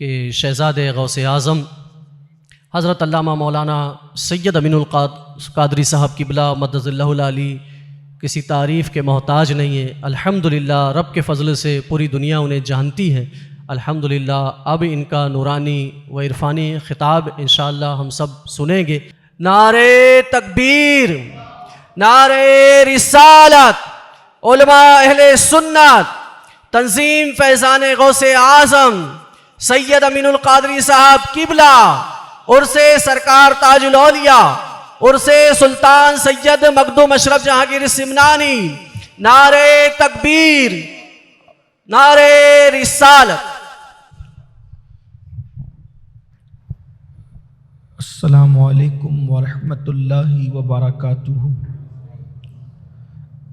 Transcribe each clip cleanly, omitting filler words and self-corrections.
کہ شہزاد غوث اعظم حضرت علامہ مولانا سید امین القادری صاحب قبلہ مدد اللہ العلی کسی تعریف کے محتاج نہیں ہے۔ الحمدللہ رب کے فضل سے پوری دنیا انہیں جانتی ہے۔ الحمدللہ اب ان کا نورانی و عرفانی خطاب انشاءاللہ ہم سب سنیں گے۔ نعرہ تکبیر، نعرہ رسالت، علماء اہل سنت، تنظیم فیضان غوث اعظم سید امین القادری صاحب قبلہ، عرس سرکار تاج الاولیاء، عرس سلطان سید مخدوم اشرف جہانگیر سمنانی، نعرہ تکبیر، نعرہ رسالت۔ السلام علیکم ورحمۃ اللہ وبرکاتہ۔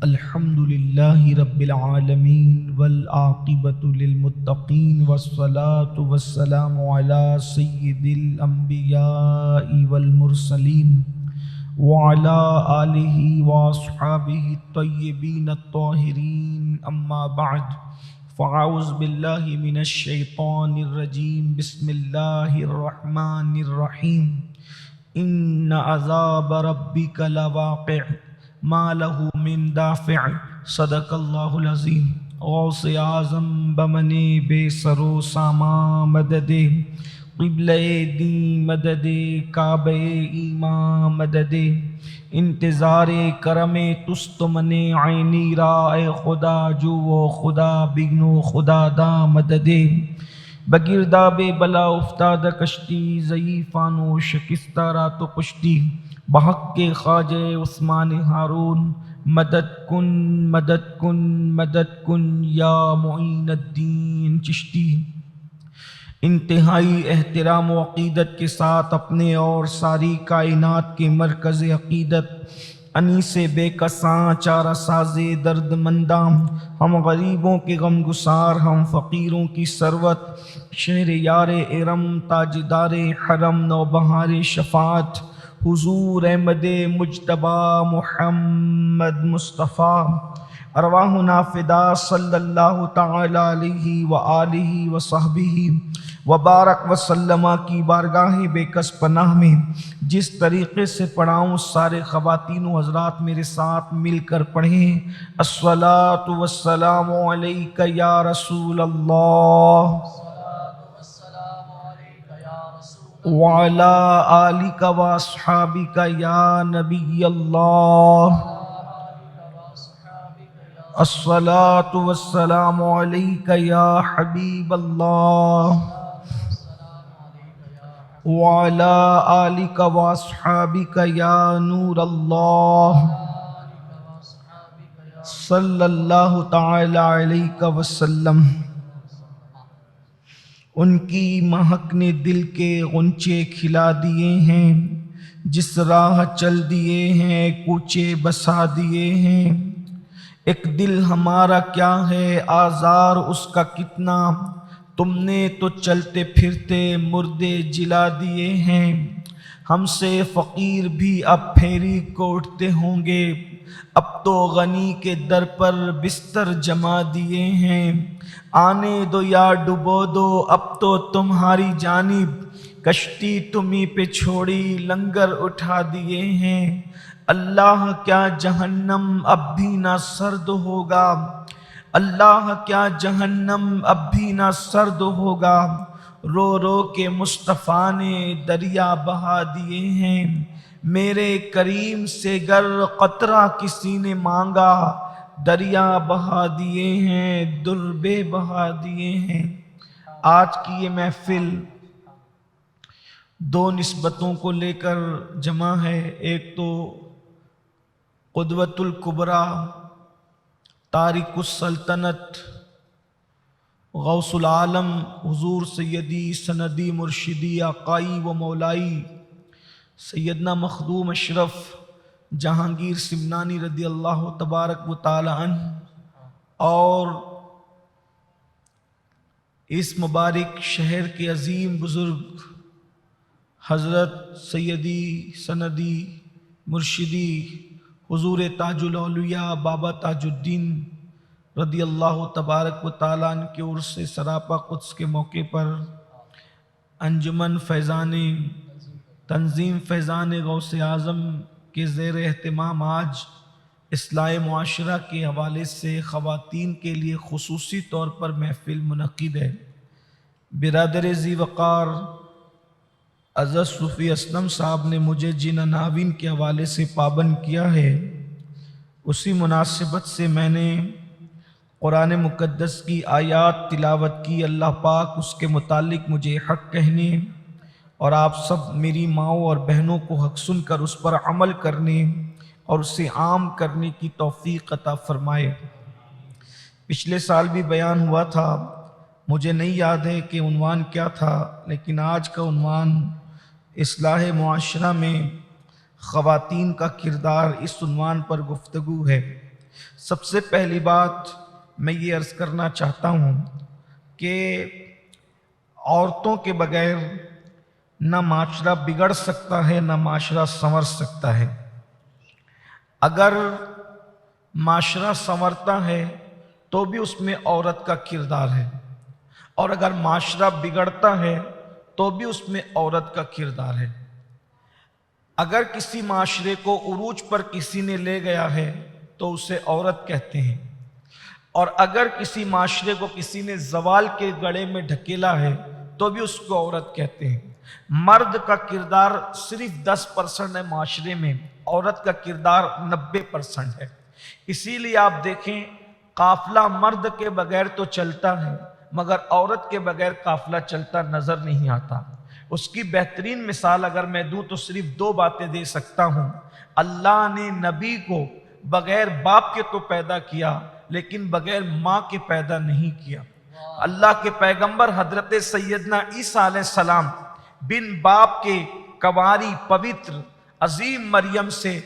الحمدللہ رب العالمین والعاقبۃ للمتقین والصلاة والسلام علی سید الانبیاء والمرسلین وعلی آلہ واصحابہ الطیبین الطاہرین، اما بعد فاعوذ باللہ من الشیطان الرجیم، بسم اللہ الرحمن الرحیم۔ ان عذاب ربک لواقع ما له من دافع، صدق اللہ العظیم۔ غوث اعظم بمن بے سرو ساما مدد، قبلہ دین مدد، کعبہ ایمان مدد، انتظار کرم تست من عینی را، اے خدا جو و خدا بگنو خدا دا مدد۔ بگرداب بلا افتاد کشتی، ضعیفان و شکستہ را تو پشتی، بحق کے خواجہ عثمان ہارون، مدد کن مدد کن مدد کن یا معین الدین چشتی۔ انتہائی احترام و عقیدت کے ساتھ اپنے اور ساری کائنات کے مرکز عقیدت، انیس بے کساں چارہ ساز درد منداں، ہم غریبوں کے غم گسار، ہم فقیروں کی ثروت، شہر یار ارم، تاجدار حرم، نوبہار شفاعت، حضور احمد مجتبی محمد مصطفیٰ، ارواحنا فدا صلی اللہ تعالی علیہ وآلہ وصحبہ وبارک وسلم کی بارگاہ بے کس پناہ میں جس طریقے سے پڑھاؤں، سارے خواتین و حضرات میرے ساتھ مل کر پڑھیں۔ الصلاۃ والسلام علیک یا رسول اللہ وعلی آلک و اصحابک یا نبی اللہ۔ الصلاۃ والسلام علیک یا حبیب اللہ وعلی آلک و اصحابک یا نور اللہ، صلی اللہ تعالی علیہ وسلم۔ ان کی مہک نے دل کے غنچے کھلا دیے ہیں، جس راہ چل دیے ہیں کوچے بسا دیے ہیں۔ ایک دل ہمارا کیا ہے آزار اس کا کتنا، تم نے تو چلتے پھرتے مردے جلا دیے ہیں۔ ہم سے فقیر بھی اب پھیری کو اٹھتے ہوں گے، اب تو غنی کے در پر بستر جما دیے ہیں۔ آنے دو یا ڈبو دو اب تو تمہاری جانب، کشتی تمہیں پہ چھوڑی لنگر اٹھا دیے ہیں۔ اللہ کیا جہنم اب بھی نہ سرد ہوگا، اللہ کیا جہنم اب بھی نہ سرد ہوگا، رو رو کے مصطفیٰ نے دریا بہا دیے ہیں۔ میرے کریم سے گر قطرہ کسی نے مانگا، دریا بہا دیے ہیں دربے بہا دیے ہیں۔ آج کی یہ محفل دو نسبتوں کو لے کر جمع ہے، ایک تو قدوۃ الکبریٰ تارک السلطنت غوث العالم حضور سیدی سندی مرشدی آقائی و مولائی سیدنا مخدوم اشرف جہانگیر سمنانی رضی اللہ تبارک و تعالی عنہ، اور اس مبارک شہر کے عظیم بزرگ حضرت سیدی سندی مرشدی حضور تاج الاولیاء بابا تاج الدین رضی اللہ تبارک و تعالیٰ عنہ کے عرس سراپا قدس کے موقع پر انجمن فیضان تنظیم فیضان غوث اعظم کے زیر اہتمام آج اصلاح معاشرہ کے حوالے سے خواتین کے لیے خصوصی طور پر محفل منعقد ہے۔ برادر ذی وقار عزت صوفی اسلم صاحب نے مجھے جن عناوین کے حوالے سے پابند کیا ہے، اسی مناسبت سے میں نے قرآن مقدس کی آیات تلاوت کی۔ اللہ پاک اس کے متعلق مجھے حق کہنے اور آپ سب میری ماؤں اور بہنوں کو حق سن کر اس پر عمل کرنے اور اسے عام کرنے کی توفیق عطا فرمائے۔ پچھلے سال بھی بیان ہوا تھا، مجھے نہیں یاد ہے کہ عنوان کیا تھا، لیکن آج کا عنوان اصلاح معاشرہ میں خواتین کا کردار، اس عنوان پر گفتگو ہے۔ سب سے پہلی بات میں یہ عرض کرنا چاہتا ہوں کہ عورتوں کے بغیر نہ معاشرہ بگڑ سکتا ہے نہ معاشرہ سنور سکتا ہے۔ اگر معاشرہ سنورتا ہے تو بھی اس میں عورت کا کردار ہے، اور اگر معاشرہ بگڑتا ہے تو بھی اس میں عورت کا کردار ہے۔ اگر کسی معاشرے کو عروج پر کسی نے لے گیا ہے تو اسے عورت کہتے ہیں، اور اگر کسی معاشرے کو کسی نے زوال کے گڑھے میں ڈھکیلا ہے تو بھی اس کو عورت کہتے ہیں۔ مرد کا کردار صرف 10% ہے معاشرے میں، عورت کا کردار 90% ہے۔ اسی لیے آپ دیکھیں قافلہ مرد کے بغیر تو چلتا ہے مگر عورت کے بغیر قافلہ چلتا نظر نہیں آتا۔ اس کی بہترین مثال اگر میں دوں تو صرف 2 باتیں دے سکتا ہوں۔ اللہ نے نبی کو بغیر باپ کے تو پیدا کیا لیکن بغیر ماں کے پیدا نہیں کیا۔ اللہ کے پیغمبر حضرت سیدنا عیسیٰ علیہ السلام بن باپ کے کنواری پوتر عظیم مریم سے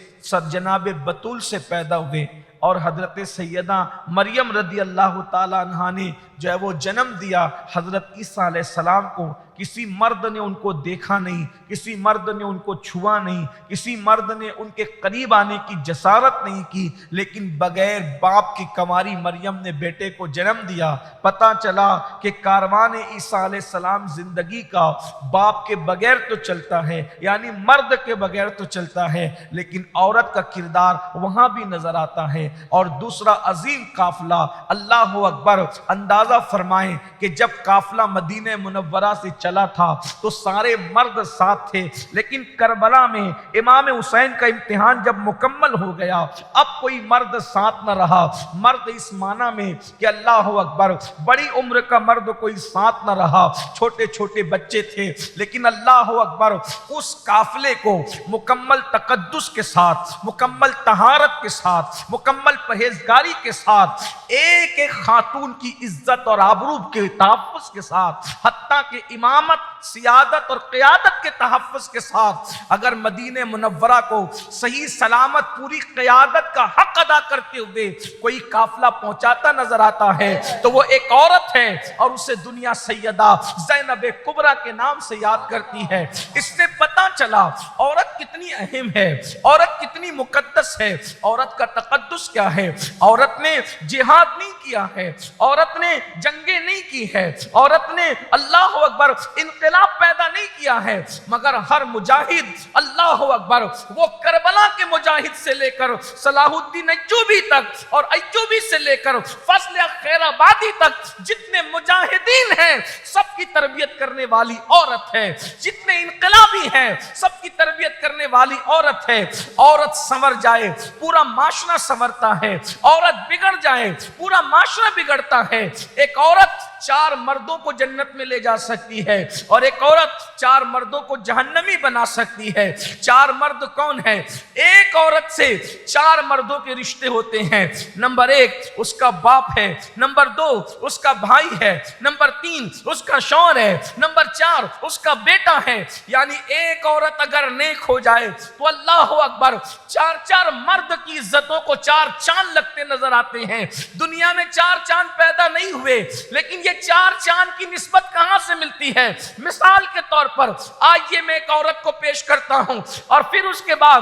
جناب بطول سے پیدا ہوئے، اور حضرت سیدہ مریم رضی اللہ تعالیٰ عنہا نے جو ہے وہ جنم دیا حضرت عیسیٰ علیہ السلام کو۔ کسی مرد نے ان کو دیکھا نہیں، کسی مرد نے ان کو چھوا نہیں، کسی مرد نے ان کے قریب آنے کی جسارت نہیں کی، لیکن بغیر باپ کی کنواری مریم نے بیٹے کو جنم دیا۔ پتہ چلا کہ کاروان عیسیٰ علیہ السلام زندگی کا باپ کے بغیر تو چلتا ہے، یعنی مرد کے بغیر تو چلتا ہے، لیکن عورت کا کردار وہاں بھی نظر آتا ہے۔ اور دوسرا عظیم قافلہ، اللہ اکبر، اندازہ فرمائیں کہ جب قافلہ مدینہ منورہ سے چلا تھا تو سارے مرد ساتھ تھے، لیکن کربلا میں امام حسین کا امتحان جب مکمل ہو گیا اب کوئی مرد ساتھ نہ رہا۔ مرد اس معنی میں کہ اللہ اکبر بڑی عمر کا مرد کوئی ساتھ نہ رہا، چھوٹے چھوٹے بچے تھے، لیکن اللہ اکبر اس قافلے کو مکمل تقدس کے ساتھ، مکمل طہارت کے ساتھ، مکمل پرہیزگاری کے ساتھ، ایک ایک خاتون کی عزت اور آبرو کے تحفظ کے ساتھ، حتیٰ کہ امامت، سیادت اور قیادت کے تحفظ کے ساتھ اگر مدینہ منورہ کو صحیح سلامت پوری قیادت کا حق ادا کرتے ہوئے کوئی قافلہ پہنچاتا نظر آتا ہے تو وہ ایک عورت ہے، اور اسے دنیا سیدہ زینب کبریٰ کے نام سے یاد کرتی ہے۔ اس سے پتہ چلا عورت کتنی اہم ہے، عورت کتنی مقدس ہے، عورت کا تقدس کیا ہے۔ عورت نے جہاد نہیں کیا ہے، عورت نے جنگیں نہیں کی ہے، عورت نے اللہ اکبر انقلاب پیدا نہیں کیا ہے، مگر ہر مجاہد اللہ اکبر، وہ کربلا کے مجاہد سے لے کر صلاح الدین ایوبی تک اور ایوبی سے لے کر فضل خیر آبادی تک جتنے مجاہدین ہیں سب کی تربیت کرنے والی عورت ہے، جتنے انقلابی ہیں سب کی تربیت کرنے والی عورت ہے۔ عورت سنور جائے پورا معاشرہ سنورتا ہے، عورت بگڑ جائے پورا معاشرہ بگڑتا ہے۔ ایک عورت 4 مردوں کو جنت میں لے جا سکتی ہے اور ایک عورت 4 مردوں کو جہنمی بنا سکتی ہے۔ 4 مرد کون ہے؟ ایک عورت سے 4 مردوں کے رشتے ہوتے ہیں۔ نمبر 1 اس کا باپ ہے، نمبر 2 اس کا بھائی ہے، نمبر 3 اس کا شوہر ہے، نمبر 4 اس کا بیٹا ہے۔ یعنی ایک عورت اگر نیک ہو جائے تو اللہ اکبر 4 مرد کی عزتوں کو 4 چاند لگتے نظر آتے ہیں۔ دنیا میں 4 چاند پیدا نہیں ہوئے، لیکن یہ 4 چاند کی نسبت کہاں سے ملتی ہے؟ مثال کے طور پر آئیے میں ایک عورت کو پیش کرتا ہوں اور پھر اس کے بعد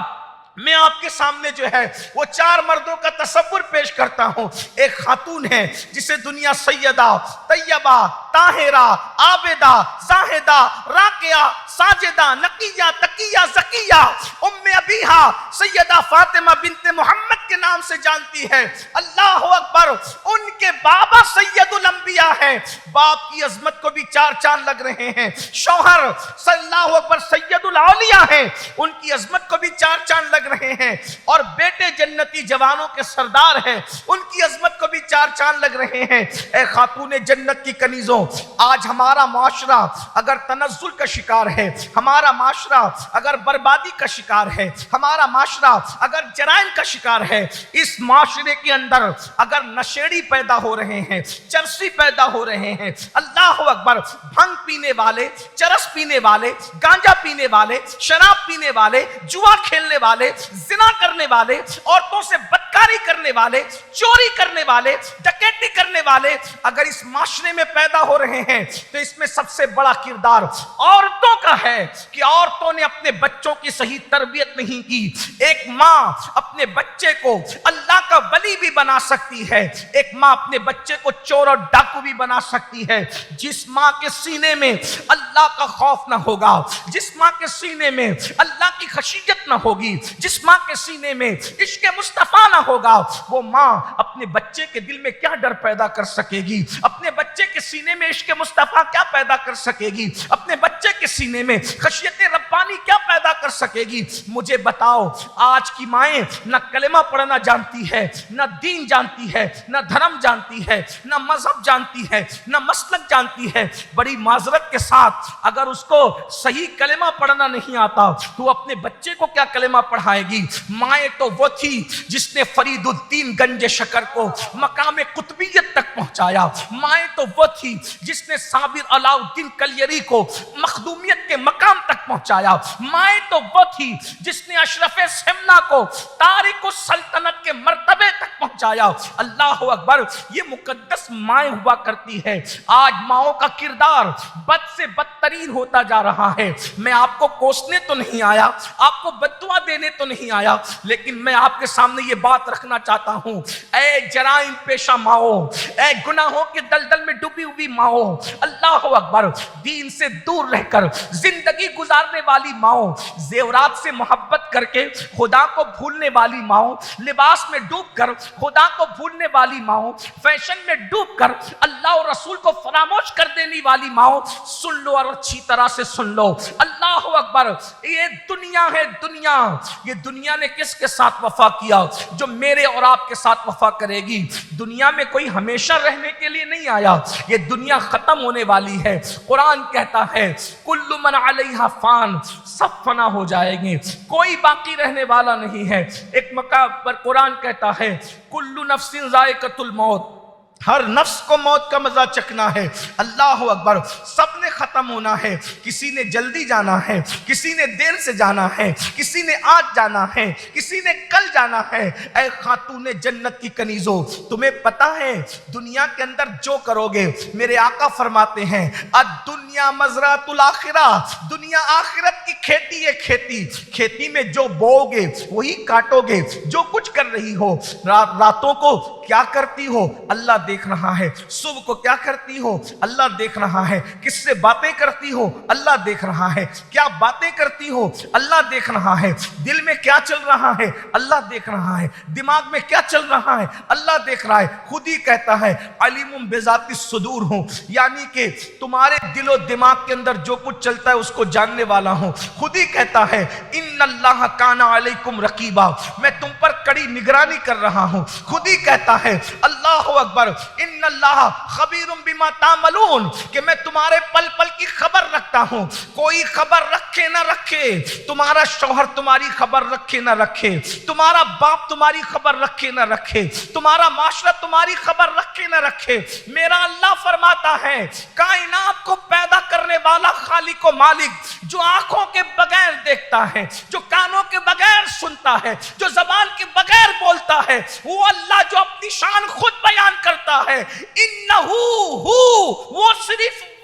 میں آپ کے سامنے جو ہے وہ 4 مردوں کا تصور پیش کرتا ہوں۔ ایک خاتون ہے جسے دنیا سیدہ، طیبہ، طاہرہ عابدہ زاہدہ راکعہ ساجدہ نقیہ تقیہ زکیہ ام ابیہا سیدہ فاطمہ بنت محمد کے نام سے جانتی ہے. اللہ اکبر. ان کے بابا سید الانبیاء ہیں. باپ کی عظمت کو بھی چار چاند لگ رہے ہیں. شوہر صلی اللہ اکبر سید الاولیاء ہیں, ان کی عظمت کو بھی چار چاند لگ رہے ہیں. اور بیٹے جنتی جوانوں کے سردار ہیں, ان کی عظمت کو بھی چار چاند لگ رہے ہیں. اے خاتون جنت کی کنیزوں, آج ہمارا معاشرہ اگر تنزل کا شکار ہے, ہمارا معاشرہ اگر بربادی کا شکار ہے, ہمارا معاشرہ اگر جرائم کا شکار ہے, اس معاشرے کے اندر اگر نشیڑی پیدا ہو رہے ہیں, چرسی پیدا ہو رہے ہیں, اللہ اکبر, بھنگ پینے والے, چرس پینے والے, گانجا پینے والے, شراب پینے والے, جوا کھیلنے والے, زنا کرنے والے, عورتوں سے بدکاری کرنے والے, چوری کرنے والے, ڈکیتی کرنے والے اگر اس معاشرے میں پیدا ہو رہے ہیں تو اس میں سب سے بڑا کردار عورتوں کا ہے کہ عورتوں نے اپنے بچوں کی صحیح تربیت نہیں کی. ایک ماں اپنے بچے کو اللہ کا ولی بھی بنا سکتی ہے, ایک ماں اپنے بچے کو چور اور ڈاکو بھی بنا سکتی ہے. جس ماں کے سینے میں اللہ کا خوف نہ ہوگا, جس ماں کے سینے میں اللہ کی خشیت نہ ہوگی, جس ماں کے سینے میں عشق مصطفیٰ نہ ہوگا, وہ ماں اپنے بچے کے دل میں کیا ڈر پیدا کر سکے گی, اپنے بچے کے سینے میں عشق مصطفیٰ کیا پیدا کر سکے گی, اپنے بچے کے سینے میں خشیت ربانی کیا پیدا کر سکے گی. مجھے بتاؤ, آج کی مائیں نہ کلمہ پڑھنا جانتی ہے, نہ دین جانتی ہے, نہ دھرم جانتی ہے, نہ مذہب جانتی ہے, نہ مسلک جانتی ہے. بڑی معذرت کے ساتھ اگر اس کو صحیح کلمہ پڑھنا نہیں آتا تو اپنے بچے کو کیا کلمہ پڑھائے گی. مائیں تو وہ تھی جس نے فرید الدین گنج شکر کو مقام قطبیت تک پہنچایا. مائیں تو وہ تھی جس نے صابر علاؤ الدین کلیری کو مخدومیت کے مقام تک پہنچایا. مائیں تو وہ تھی جس نے اشرف سمنا کو تارک السلطنت کے مرتبے تک پہنچایا. اللہ اکبر, یہ مقدس مائیں ہوا کرتی ہے. آج ماؤں کا کردار بد سے بدترین ہوتا جا رہا ہے. میں آپ کو کوسنے تو نہیں آیا, آپ کو بددعا دینے تو نہیں آیا, لیکن میں آپ کے سامنے یہ بات رکھنا چاہتا ہوں. اے جرائم پیشہ ماؤں, اے گناہوں کے دلدل میں ڈوبی ہوئی ماؤں, اللہ اکبر, دین سے دور رہ کر زندگی گزارنے والی ماؤں, زیورات سے محبت کر کے خدا کو بھولنے والی ماؤں, لباس میں ڈوب کر خدا کو بھولنے والی ماؤں, فیشن میں ڈوب کر اللہ اور رسول کو فراموش کر دینے والی ماؤں, سن لو اور اچھی طرح سے سن لو. اللہ اکبر, یہ دنیا ہے دنیا, یہ دنیا نے کس کے ساتھ وفا کیا؟ جو میرے اور آپ کے ساتھ وفا کرے گی. دنیا میں کوئی ہمیشہ رہنے کے لیے نہیں آیا, یہ دنیا ختم ہونے والی ہے. قرآن کہتا ہے کل من علیہا فان, سب فنا ہو جائیں گے, کوئی باقی رہنے والا نہیں ہے. ایک مقام پر قرآن کہتا ہے کل نفس ذائقۃ الموت, ہر نفس کو موت کا مزہ چکھنا ہے. اللہ اکبر, سب نے ختم ہونا ہے. کسی نے جلدی جانا ہے, کسی نے دیر سے جانا ہے, کسی نے آج جانا ہے, کسی نے کل جانا ہے. اے خاتون جنت کی کنیزوں, تمہیں پتا ہے دنیا کے اندر جو کرو گے, میرے آقا فرماتے ہیں الدنیا مزرعۃ الآخرہ, دنیا آخرت کی کھیتی ہے. کھیتی میں جو بو گے وہی کاٹو گے. جو کچھ کر رہی ہو, راتوں کو کیا کرتی ہو اللہ دیکھ رہا ہے, صبح کو کیا کرتی ہو اللہ دیکھ رہا ہے, کس سے باتیں کرتی ہو اللہ دیکھ رہا ہے, کیا باتیں کرتی ہو اللہ دیکھ رہا ہے, دل میں کیا چل رہا ہے اللہ دیکھ رہا ہے, دماغ میں کیا چل رہا ہے اللہ دیکھ رہا ہے. خود ہی کہتا ہے علیم بذات الصدور ہوں, یعنی کہ تمہارے دل و دماغ کے اندر جو کچھ چلتا ہے اس کو جاننے والا ہوں. خود ہی کہتا ہے ان اللہ کان علیکم رقیبا, میں تم پر کڑی نگرانی کر رہا ہوں. خود ہی کہتا ہے اللہ اکبر ان اللہ خبیر بما تعملون, کہ میں تمہارے پل پل کی خبر رکھتا ہوں. کوئی خبر رکھے نہ رکھے, تمہارا شوہر تمہاری خبر رکھے نہ رکھے, تمہارا باپ تمہاری خبر رکھے نہ رکھے, تمہارا معاشرہ تمہاری خبر رکھے نہ رکھے, میرا اللہ فرماتا ہے کائنات کو پیدا کرنے والا خالق و مالک, جو آنکھوں کے بغیر دیکھتا ہے, جو کانوں کے بغیر سنتا ہے, جو زبان کے بغیر بولتا ہے, وہ اللہ جو اپنی شان خود بیان کرتا ہے انہو ہو, وہ صرف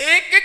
1-1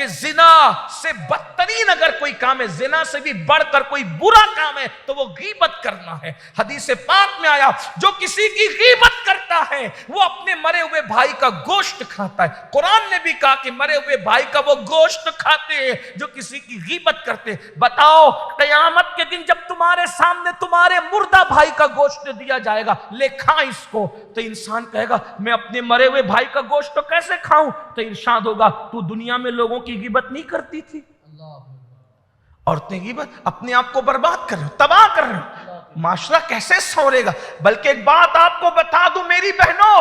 کہ زنا سے بدترین اگر کوئی کام ہے، زنا سے بھی بڑھ کر کوئی برا کام ہے تو وہ غیبت کرنا ہے۔ حدیث پاک میں آیا جو کسی کی غیبت کرتا ہے وہ اپنے مرے ہوئے بھائی کا گوشت کھاتا ہے۔ قرآن نے بھی کہا کہ مرے ہوئے بھائی کا وہ گوشت کھاتے ہیں جو کسی کی غیبت کرتے۔ بتاؤ قیامت کے دن جب تمہارے سامنے تمہارے مردہ بھائی کا گوشت دیا جائے گا، لے کھا اس کو، تو انسان کہے گا میں اپنے مرے ہوئے بھائی کا گوشت تو کیسے کھاؤں؟ تو ارشاد ہوگا تو دنیا میں لوگوں کی غیبت نہیں کرتی تھی؟ عورتیں غیبت اپنے آپ کو برباد کر رہے ہیں، تباہ کر رہے ہیں، معاشرہ کیسے سنورے گا؟ بلکہ ایک بات آپ کو بتا دوں میری بہنوں،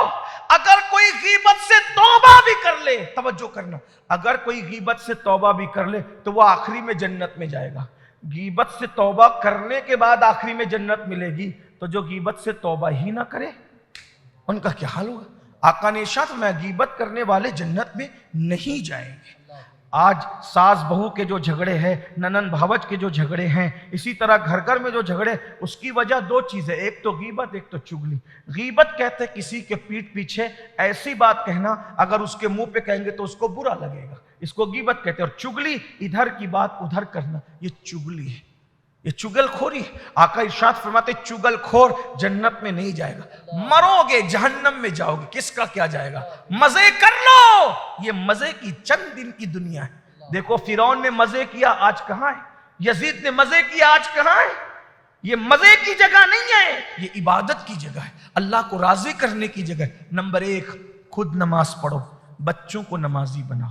اگر کوئی غیبت سے توبہ بھی کر لے، توجہ کرنا، اگر کوئی غیبت سے توبہ بھی کر لے تو وہ آخری میں جنت میں جائے گا۔ غیبت سے توبہ کرنے کے بعد آخری میں جنت ملے گی، تو جو غیبت سے توبہ ہی نہ کرے ان کا کیا حال ہوگا؟ آقا نے ارشاد فرمایا غیبت کرنے والے جنت میں نہیں جائیں گے۔ آج ساس بہو کے جو جھگڑے ہیں، ننن بھاوج کے جو جھگڑے ہیں، اسی طرح گھر گھر میں جو جھگڑے، اس کی وجہ دو چیزیں، ایک تو غیبت، ایک تو چگلی۔ غیبت کہتے ہیں کسی کے پیٹھ پیچھے ایسی بات کہنا، اگر اس کے منہ پہ کہیں گے تو اس کو برا لگے گا، اس کو غیبت کہتے ہیں۔ اور چگلی ادھر کی بات ادھر کرنا، یہ چگلی ہے، یہ چگل خوری۔ آقا ارشاد فرماتے چگل خور جنت میں نہیں جائے گا، مرو گے جہنم میں جاؤ گے، کس کا کیا جائے گا؟ مزے کر لو، یہ مزے کی چند دن کی دنیا ہے۔ دیکھو فرعون نے مزے کیا، آج کہاں ہے؟ یزید نے مزے کیا، آج کہاں ہے؟ یہ مزے کی جگہ نہیں ہے، یہ عبادت کی جگہ ہے، اللہ کو راضی کرنے کی جگہ ہے۔ نمبر ایک، خود نماز پڑھو، بچوں کو نمازی بناؤ۔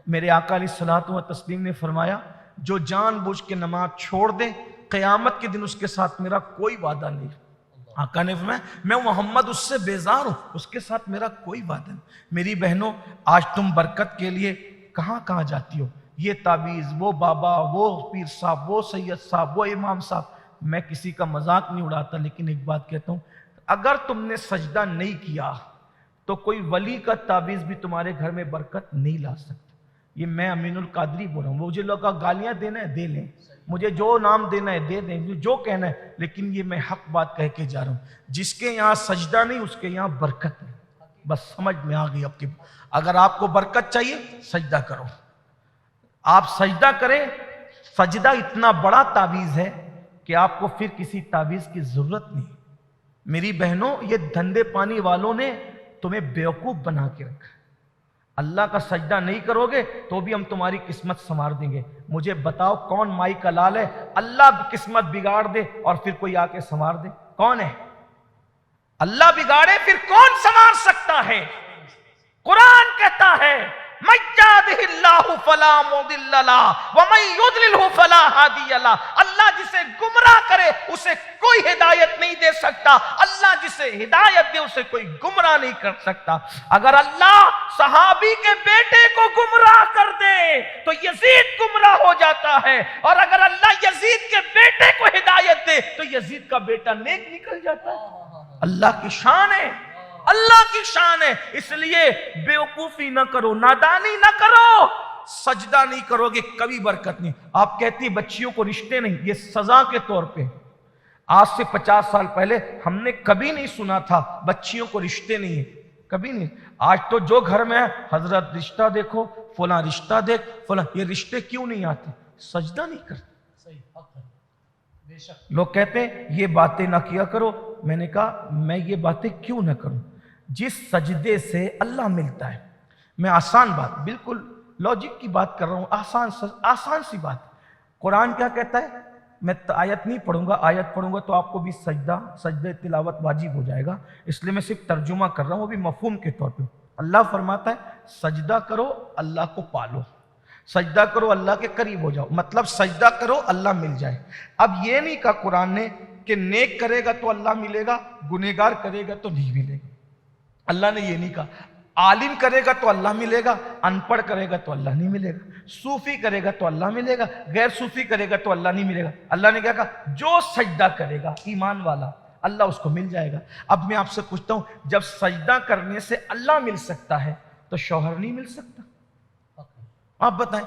میرے آقا علیہ الصلوۃ والتسلیم نے فرمایا جو جان بوجھ کے نماز چھوڑ دے، قیامت کے دن اس کے ساتھ میرا کوئی وعدہ نہیں۔ آقا نے فرمایا میں محمد اس سے بیزار ہوں، اس کے ساتھ میرا کوئی وعدہ نہیں۔ میری بہنوں، آج تم برکت کے لیے کہاں کہاں جاتی ہو؟ یہ تعویذ، وہ بابا، وہ پیر صاحب، وہ سید صاحب، وہ امام صاحب، میں کسی کا مذاق نہیں اڑاتا، لیکن ایک بات کہتا ہوں، اگر تم نے سجدہ نہیں کیا تو کوئی ولی کا تعویذ بھی تمہارے گھر میں برکت نہیں لا سکتا۔ یہ میں امین القادری بول رہا ہوں، مجھے لوگ گالیاں دینا ہے دے لیں، مجھے جو نام دینا ہے دے دیں، جو کہنا ہے، لیکن یہ میں حق بات کہہ کے جا رہا ہوں، جس کے یہاں سجدہ نہیں اس کے یہاں برکت نہیں۔ بس سمجھ میں آ گئی اب کی۔ اگر آپ کو برکت چاہیے سجدہ کرو، آپ سجدہ کریں۔ سجدہ اتنا بڑا تعویذ ہے کہ آپ کو پھر کسی تعویذ کی ضرورت نہیں۔ میری بہنوں، یہ دھندے پانی والوں نے تمہیں بیوقوف بنا کے رکھا۔ اللہ کا سجدہ نہیں کرو گے تو بھی ہم تمہاری قسمت سنوار دیں گے۔ مجھے بتاؤ کون مائی کا لال ہے اللہ قسمت بگاڑ دے اور پھر کوئی آ کے سنوار دے؟ کون ہے؟ اللہ بگاڑے پھر کون سنوار سکتا ہے؟ قرآن کہتا ہے مَن يَهْدِهِ اللَّهُ فَلَا مُضِلَّ لَهُ وَمَن يُضْلِلْهُ فَلَا هَادِيَ لَهُ۔ اللہ جسے گمراہ کرے اسے کوئی ہدایت نہیں دے سکتا، اللہ جسے ہدایت دے اسے کوئی گمراہ نہیں کر سکتا۔ اگر اللہ صحابی کے بیٹے کو گمراہ کر دے تو یزید گمراہ ہو جاتا ہے، اور اگر اللہ یزید کے بیٹے کو ہدایت دے تو یزید کا بیٹا نیک نکل جاتا ہے۔ اللہ کی شان ہے، اللہ کی شان ہے۔ اس لیے بیوقوفی نہ کرو، نادانی نہ کرو، سجدہ نہیں کرو گے کبھی برکت نہیں۔ آپ کہتی بچیوں کو رشتے نہیں، یہ سزا کے طور پہ آج سے 50 سال پہلے ہم نے کبھی نہیں سنا تھا بچیوں کو رشتے نہیں ہیں، کبھی نہیں۔ آج تو جو گھر میں ہے حضرت رشتہ دیکھو، فلاں رشتہ دیکھ، فلاں، یہ رشتے کیوں نہیں آتے؟ سجدہ نہیں کرتے۔ لوگ کہتے ہیں یہ باتیں نہ کیا کرو، میں نے کہا میں یہ باتیں کیوں نہ کروں؟ جس سجدے سے اللہ ملتا ہے، میں آسان بات، بالکل لاجک کی بات کر رہا ہوں، آسان سی بات۔ قرآن کیا کہتا ہے؟ میں آیت نہیں پڑھوں گا، آیت پڑھوں گا تو آپ کو بھی سجدہ تلاوت واجب ہو جائے گا، اس لیے میں صرف ترجمہ کر رہا ہوں، وہ بھی مفہوم کے طور پہ۔ اللہ فرماتا ہے سجدہ کرو اللہ کو پالو، سجدہ کرو اللہ کے قریب ہو جاؤ، مطلب سجدہ کرو اللہ مل جائے۔ اب یہ نہیں کہا قرآن نے کہ نیک کرے گا تو اللہ ملے گا، گنہگار کرے گا تو نہیں ملے گا، اللہ نے یہ نہیں کہا۔ عالم کرے گا تو اللہ ملے گا، ان پڑھ کرے گا تو اللہ نہیں ملے گا، صوفی کرے گا تو اللہ ملے گا، غیر صوفی کرے گا تو اللہ نہیں ملے گا۔ اللہ نے کیا کہا؟ جو سجدہ کرے گا ایمان والا اللہ اس کو مل جائے گا۔ اب میں آپ سے پوچھتا ہوں جب سجدہ کرنے سے اللہ مل سکتا ہے تو شوہر نہیں مل سکتا؟ آپ بتائیں،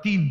3,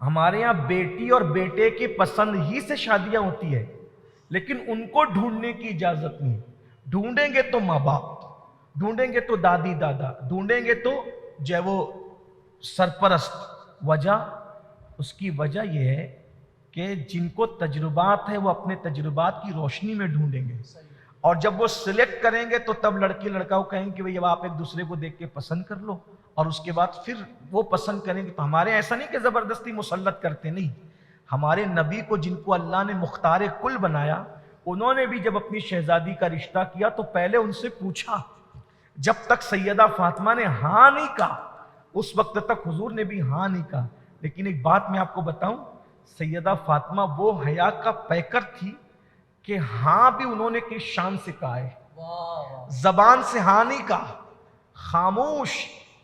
ہمارے یہاں بیٹی اور بیٹے کی پسند ہی سے شادیاں ہوتی ہے، لیکن ان کو ڈھونڈنے کی اجازت نہیں۔ ڈھونڈیں گے تو ماں باپ، ڈھونڈیں گے تو دادی دادا، ڈھونڈیں گے تو جو وہ سرپرست۔ وجہ، اس کی وجہ یہ ہے کہ جن کو تجربات ہے وہ اپنے تجربات کی روشنی میں ڈھونڈیں گے، اور جب وہ سلیکٹ کریں گے تو تب لڑکی لڑکا کو کہیں گے کہ بھئی اب آپ ایک دوسرے کو دیکھ کے پسند کر لو، اور اس کے بعد پھر وہ پسند کریں گے۔ تو ہمارے ایسا نہیں کہ زبردستی مسلط کرتے، نہیں، ہمارے نبی کو جن کو اللہ نے مختار کل بنایا، انہوں نے بھی جب اپنی شہزادی کا رشتہ کیا تو پہلے ان سے پوچھا، جب تک سیدہ فاطمہ نے ہاں نہیں کہا اس وقت تک حضور نے بھی ہاں نہیں کہا۔ لیکن ایک بات میں آپ کو بتاؤں، سیدہ فاطمہ وہ حیا کا پیکر تھی کہ ہاں بھی انہوں نے کس شان سے کہا ہے، زبان سے ہاں نہیں کہا، خاموش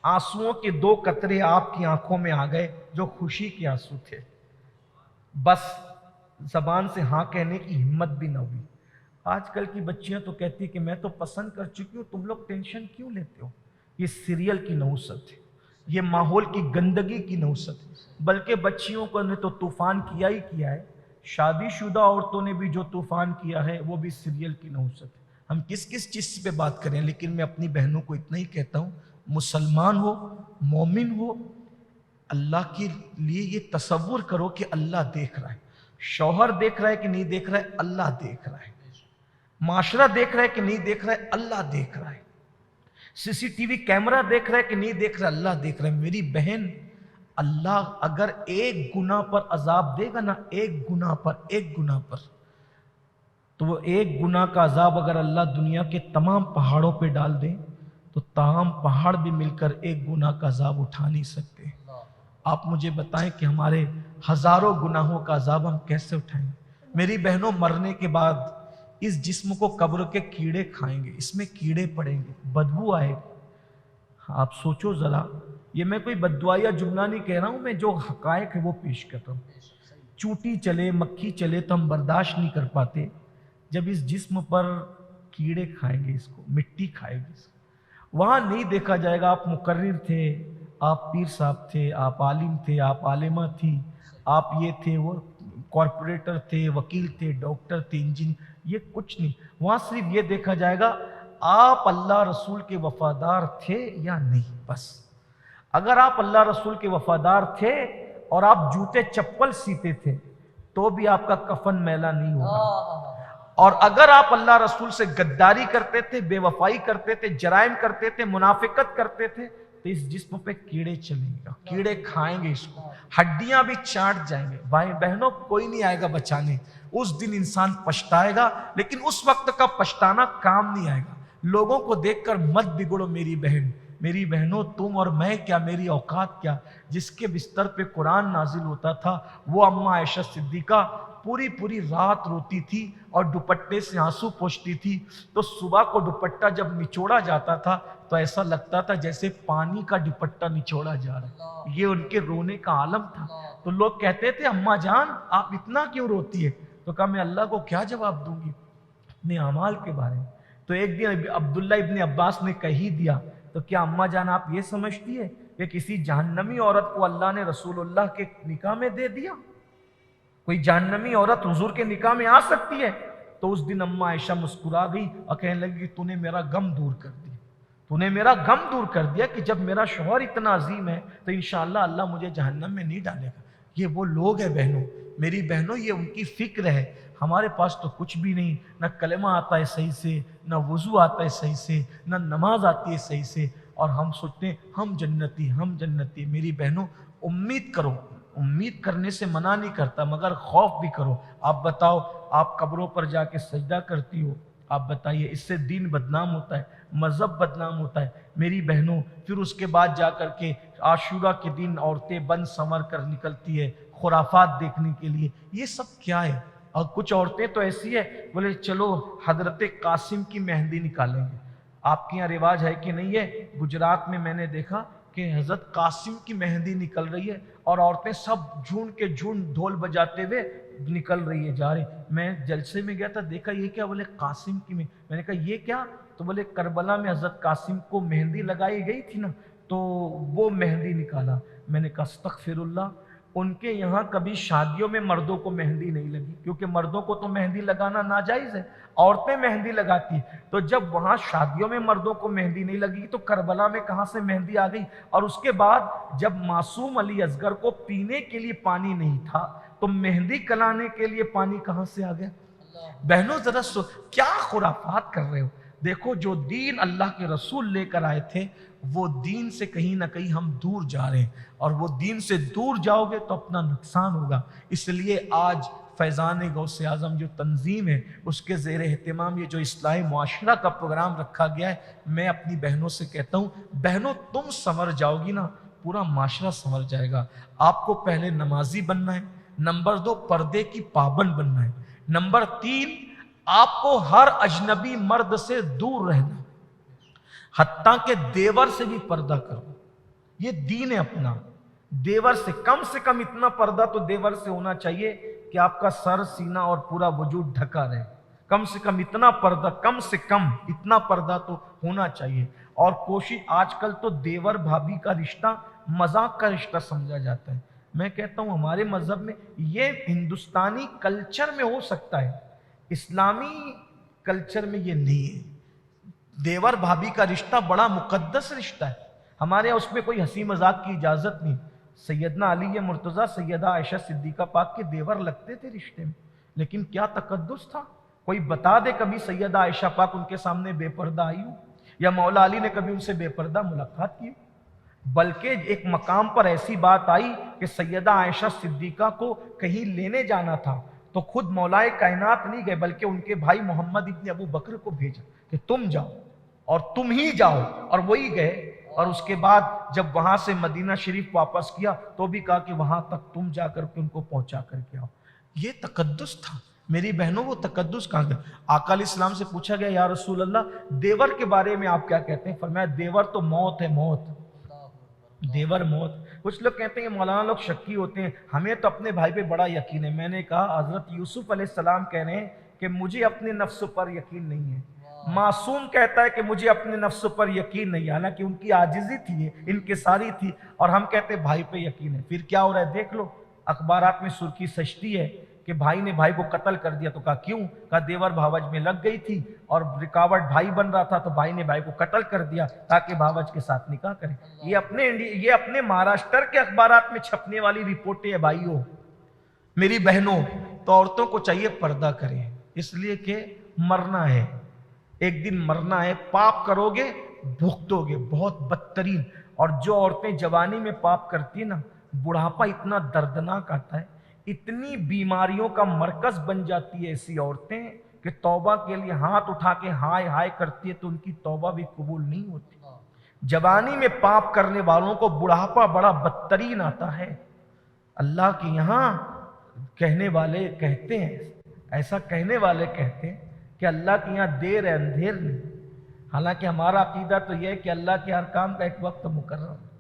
آنسوؤں کے 2 قطرے آپ کی آنکھوں میں آ گئے جو خوشی کے آنسو تھے، بس زبان سے ہاں کہنے کی ہمت بھی نہ ہوئی۔ آج کل کی بچیاں تو کہتی کہ میں تو پسند کر چکی ہوں، تم لوگ ٹینشن کیوں لیتے ہو؟ یہ سیریل کی نحوست ہے، یہ ماحول کی گندگی کی نحوست ہے، بلکہ بچیوں کو نے تو طوفان کیا ہی کیا ہے، شادی شدہ عورتوں نے بھی جو طوفان کیا ہے وہ بھی سیریل کی نحوست ہے۔ ہم کس چیز پہ بات کریں، لیکن میں اپنی بہنوں کو اتنا ہی کہتا ہوں، مسلمان ہو، مومن ہو، اللہ کے لیے یہ تصور کرو کہ اللہ دیکھ رہا ہے، شوہر دیکھ رہا ہے کہ نہیں دیکھ رہا ہے، اللہ دیکھ رہا ہے، معاشرہ دیکھ رہا ہے کہ نہیں دیکھ رہا ہے، اللہ دیکھ رہا ہے، سی سی ٹی وی کیمرہ دیکھ رہا ہے کہ نہیں دیکھ رہا ہے، اللہ دیکھ رہا ہے۔ میری بہن، اللہ اگر ایک گناہ پر عذاب دے گا نا، ایک گناہ پر، تو وہ ایک گناہ کا عذاب اگر اللہ دنیا کے تمام پہاڑوں پہ ڈال دے تو تمام پہاڑ بھی مل کر ایک گناہ کا عذاب اٹھا نہیں سکتے۔ آپ مجھے بتائیں کہ ہمارے ہزاروں گناہوں کا عذاب ہم کیسے اٹھائیں؟ میری بہنوں، مرنے کے بعد اس جسم کو قبر کے کیڑے کھائیں گے، اس میں کیڑے پڑیں گے، بدبو آئے گی۔ آپ سوچو ذرا، یہ میں کوئی بددعا یا جملہ نہیں کہہ رہا ہوں، میں جو حقائق ہے وہ پیش کر رہا ہوں۔ چوٹی چلے، مکھی چلے تو ہم برداشت نہیں کر پاتے، جب اس جسم پر کیڑے کھائیں گے، اس کو مٹی کھائے گی، اس کو وہاں نہیں دیکھا جائے گا آپ مقرر تھے، آپ پیر صاحب تھے، آپ عالم تھے، آپ عالمہ تھی، آپ یہ تھے، وہ کارپوریٹر تھے، وکیل تھے، ڈاکٹر تھے، انجینئر، یہ کچھ نہیں۔ وہاں صرف یہ دیکھا جائے گا آپ اللہ رسول کے وفادار تھے یا نہیں، بس۔ اگر آپ اللہ رسول کے وفادار تھے اور آپ جوتے چپل سیتے تھے تو بھی آپ کا کفن میلا نہیں ہوگا، اور اگر آپ اللہ رسول سے غداری کرتے تھے، بے وفائی کرتے تھے، جرائم کرتے تھے، منافقت کرتے تھے، تو اس جسم پہ کیڑے چلیں گے، کیڑے کھائیں گے، اس کو ہڈیاں بھی چاٹ جائیں گے۔ بھائی بہنوں، کوئی نہیں آئے گا بچانے، اس دن انسان پچھتائے گا، لیکن اس وقت کا پچھتانا کام نہیں آئے گا۔ لوگوں کو دیکھ کر مت بگڑو میری بہن، میری بہنوں، تم اور میں کیا، میری اوقات کیا۔ جس کے بستر پہ قرآن نازل ہوتا تھا وہ اماں عائشہ صدیقہ پوری رات روتی تھی اور دوپٹے سے آنسو پوچھتی تھی، تو صبح کو دوپٹہ جب نچوڑا جاتا تھا تو ایسا لگتا تھا جیسے پانی کا دوپٹہ نچوڑا جا رہا ہے۔ یہ ان کے رونے کا عالم تھا۔ تو لوگ کہتے تھے اماں جان آپ اتنا کیوں روتی ہے؟ تو کہا میں اللہ کو کیا جواب دوں گی اپنے اعمال کے بارے میں۔ تو ایک دن عبداللہ ابن عباس نے کہہ ہی دیا، تو کیا اماں جان آپ یہ سمجھتی ہے کہ کسی جہنمی عورت کو اللہ نے رسول اللہ کے نکاح میں دے دیا؟ کوئی جہنمی عورت حضور کے نکاح میں آ سکتی ہے؟ تو اس دن اماں عائشہ مسکرا گئی اور کہنے لگی کہ تو نے میرا غم دور کر دیا، تو نے میرا غم دور کر دیا کہ جب میرا شوہر اتنا عظیم ہے تو انشاءاللہ اللہ مجھے جہنم میں نہیں ڈالے گا۔ یہ وہ لوگ ہیں بہنوں، میری بہنوں، یہ ان کی فکر ہے۔ ہمارے پاس تو کچھ بھی نہیں، نہ کلمہ آتا ہے صحیح سے، نہ وضو آتا ہے صحیح سے، نہ نماز آتی ہے صحیح سے، اور ہم سوچتے ہیں ہم جنتی۔ میری بہنوں، امید کرو، امید کرنے سے منع نہیں کرتا، مگر خوف بھی کرو۔ آپ بتاؤ، آپ قبروں پر جا کے سجدہ کرتی ہو، آپ بتائیے اس سے دین بدنام ہوتا ہے، مذہب بدنام ہوتا ہے۔ میری بہنوں، پھر اس کے بعد جا کر کے عاشورہ کے دن عورتیں بن سنور کر نکلتی ہے خرافات دیکھنے کے لیے۔ یہ سب کیا ہے؟ اور کچھ عورتیں تو ایسی ہے، بولے چلو حضرت قاسم کی مہندی نکالیں گے۔ آپ کے یہاں رواج ہے کہ نہیں ہے؟ گجرات میں میں نے دیکھا کہ حضرت قاسم کی مہندی نکل رہی ہے اور عورتیں سب جھونڈ کے جھونڈ ڈھول بجاتے ہوئے نکل رہی ہے، جا رہی۔ میں جلسے میں گیا تھا، دیکھا یہ کیا، بولے قاسم کی میں نے کہا یہ کیا؟ تو بولے کربلا میں حضرت قاسم کو مہندی لگائی گئی تھی نا، تو وہ مہندی نکالا۔ میں نے کہا استغفر اللہ، ان کے یہاں کبھی شادیوں میں مردوں کو مہندی نہیں لگی، کیونکہ مردوں کو تو مہندی لگانا ناجائز ہے، عورتیں مہندی لگاتی ہیں۔ تو جب وہاں شادیوں میں مردوں کو مہندی نہیں لگی تو کربلا میں کہاں سے مہندی آ گئی؟ اور اس کے بعد جب معصوم علی اصغر کو پینے کے لیے پانی نہیں تھا تو مہندی کلانے کے لیے پانی کہاں سے آ گیا؟ بہنوں ذرا کیا خرافات کر رہے ہو؟ دیکھو جو دین اللہ کے رسول لے کر آئے تھے وہ دین سے کہیں نہ کہیں ہم دور جا رہے ہیں، اور وہ دین سے دور جاؤ گے تو اپنا نقصان ہوگا۔ اس لیے آج فیضان غوث اعظم جو تنظیم ہے اس کے زیر اہتمام یہ جو اصلاح معاشرہ کا پروگرام رکھا گیا ہے، میں اپنی بہنوں سے کہتا ہوں بہنوں تم سنور جاؤ گی نا پورا معاشرہ سنور جائے گا۔ آپ کو پہلے نمازی بننا ہے، نمبر 2 پردے کی پابند بننا ہے، نمبر 3 آپ کو ہر اجنبی مرد سے دور رہنا، حتیٰ کہ دیور سے بھی پردہ کرو، یہ دین ہے اپنا۔ دیور سے کم اتنا پردہ تو دیور سے ہونا چاہیے کہ آپ کا سر سینہ اور پورا وجود ڈھکا رہے، کم سے کم اتنا پردہ، کم سے کم اتنا پردہ تو ہونا چاہیے۔ اور کوشش، آج کل تو دیور بھابھی کا رشتہ مذاق کا رشتہ سمجھا جاتا ہے۔ میں کہتا ہوں ہمارے مذہب میں یہ ہندوستانی کلچر میں ہو سکتا ہے، اسلامی کلچر میں یہ نہیں ہے۔ دیور بھابھی کا رشتہ بڑا مقدس رشتہ ہے، ہمارے یہاں اس میں کوئی ہنسی مذاق کی اجازت نہیں۔ سیدنا علی مرتضیٰ سیدہ عائشہ صدیقہ پاک کے دیور لگتے تھے رشتے میں، لیکن کیا تقدس تھا؟ کوئی بتا دے کبھی سیدہ عائشہ پاک ان کے سامنے بے پردہ آئی ہو، یا مولا علی نے کبھی ان سے بے پردہ ملاقات کی؟ بلکہ ایک مقام پر ایسی بات آئی کہ سیدہ عائشہ صدیقہ کو کہیں لینے جانا تھا تو خود مولا کائنات نہیں گئے بلکہ ان کے بھائی محمد ابن ابو بکر کو بھیجا کہ تم جاؤ، اور تم ہی جاؤ، اور وہی گئے۔ اور اس کے بعد جب وہاں سے مدینہ شریف واپس کیا تو بھی کہا کہ وہاں تک تم جا کر کے ان کو پہنچا کر کے آؤ۔ یہ تقدس تھا میری بہنوں، وہ تقدس کہاں گیا؟ آقا علیہ السلام سے پوچھا گیا یا رسول اللہ دیور کے بارے میں آپ کیا کہتے ہیں؟ فرمایا دیور تو موت ہے، موت، دیور موت۔ کچھ لوگ کہتے ہیں مولانا لوگ شکی ہوتے ہیں، ہمیں تو اپنے بھائی پہ بڑا یقین ہے۔ میں نے کہا حضرت یوسف علیہ السلام کہہ رہے ہیں کہ مجھے اپنے نفس پر یقین نہیں ہے، معصوم کہتا ہے کہ مجھے اپنے نفس پر یقین نہیں، حالانکہ ان کی عاجزی تھی، انکساری تھی، اور ہم کہتے ہیں بھائی پہ یقین ہے۔ پھر کیا ہو رہا ہے دیکھ لو، اخبارات میں سرخی سجتی ہے کہ بھائی نے بھائی کو قتل کر دیا، تو کہا کیوں؟ کہا دیور بھاوج میں لگ گئی تھی اور رکاوٹ بھائی بن رہا تھا تو بھائی نے بھائی کو قتل کر دیا تاکہ بھاوج کے ساتھ نکاح کرے۔ یہ اپنے مہاراشٹر کے اخبارات میں چھپنے والی رپورٹیں ہیں بھائیوں۔ میری بہنوں تو عورتوں کو چاہیے پردہ کریں، اس لیے کہ مرنا ہے، ایک دن مرنا ہے، پاپ کرو گے بھگتو گے بہت بدترین۔ اور جو عورتیں جوانی میں پاپ کرتی ہیں نا، بڑھاپا اتنا دردناک آتا ہے، اتنی بیماریوں کا مرکز بن جاتی ہے ایسی عورتیں کہ توبہ کے لیے ہاتھ اٹھا کے ہائے ہائے کرتی ہے تو ان کی توبہ بھی قبول نہیں ہوتی۔ جوانی میں پاپ کرنے والوں کو بڑھاپا بڑا بدترین آتا ہے۔ اللہ کے یہاں کہنے والے کہتے ہیں، ایسا کہنے والے کہتے ہیں کہ اللہ کے یہاں دیر ہے اندھیر نہیں، حالانکہ ہمارا عقیدہ تو یہ ہے کہ اللہ کے ہر کام کا ایک وقت مقرر ہے۔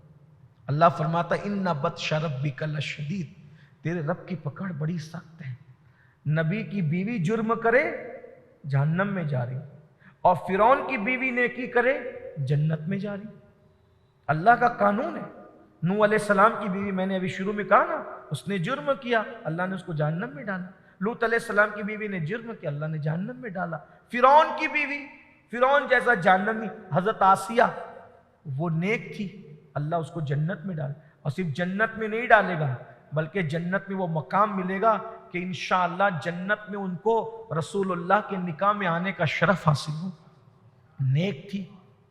اللہ فرماتا ان بطش ربک لشدید، تیرے رب کی پکڑ بڑی سخت ہے۔ نبی کی بیوی جرم کرے جہنم میں جاری، اور فرعون کی بیوی نیکی کرے جنت میں جاری۔ اللہ کا قانون ہے۔ نوح علیہ السلام کی بیوی، میں نے ابھی شروع میں کہا نا، اس نے جرم کیا، اللہ نے اس کو جہنم میں ڈالا۔ لوط علیہ السلام کی بیوی نے جرم کیا، اللہ نے جہنم میں ڈالا۔ فرعون کی بیوی، فرعون جیسا جہنمی، حضرت آسیہ وہ نیک تھی، اللہ اس کو جنت میں ڈالا، اور صرف جنت میں نہیں ڈالے گا بلکہ جنت میں وہ مقام ملے گا کہ انشاءاللہ جنت میں ان کو رسول اللہ کے نکاح میں آنے کا شرف حاصل ہو۔ نیک تھی،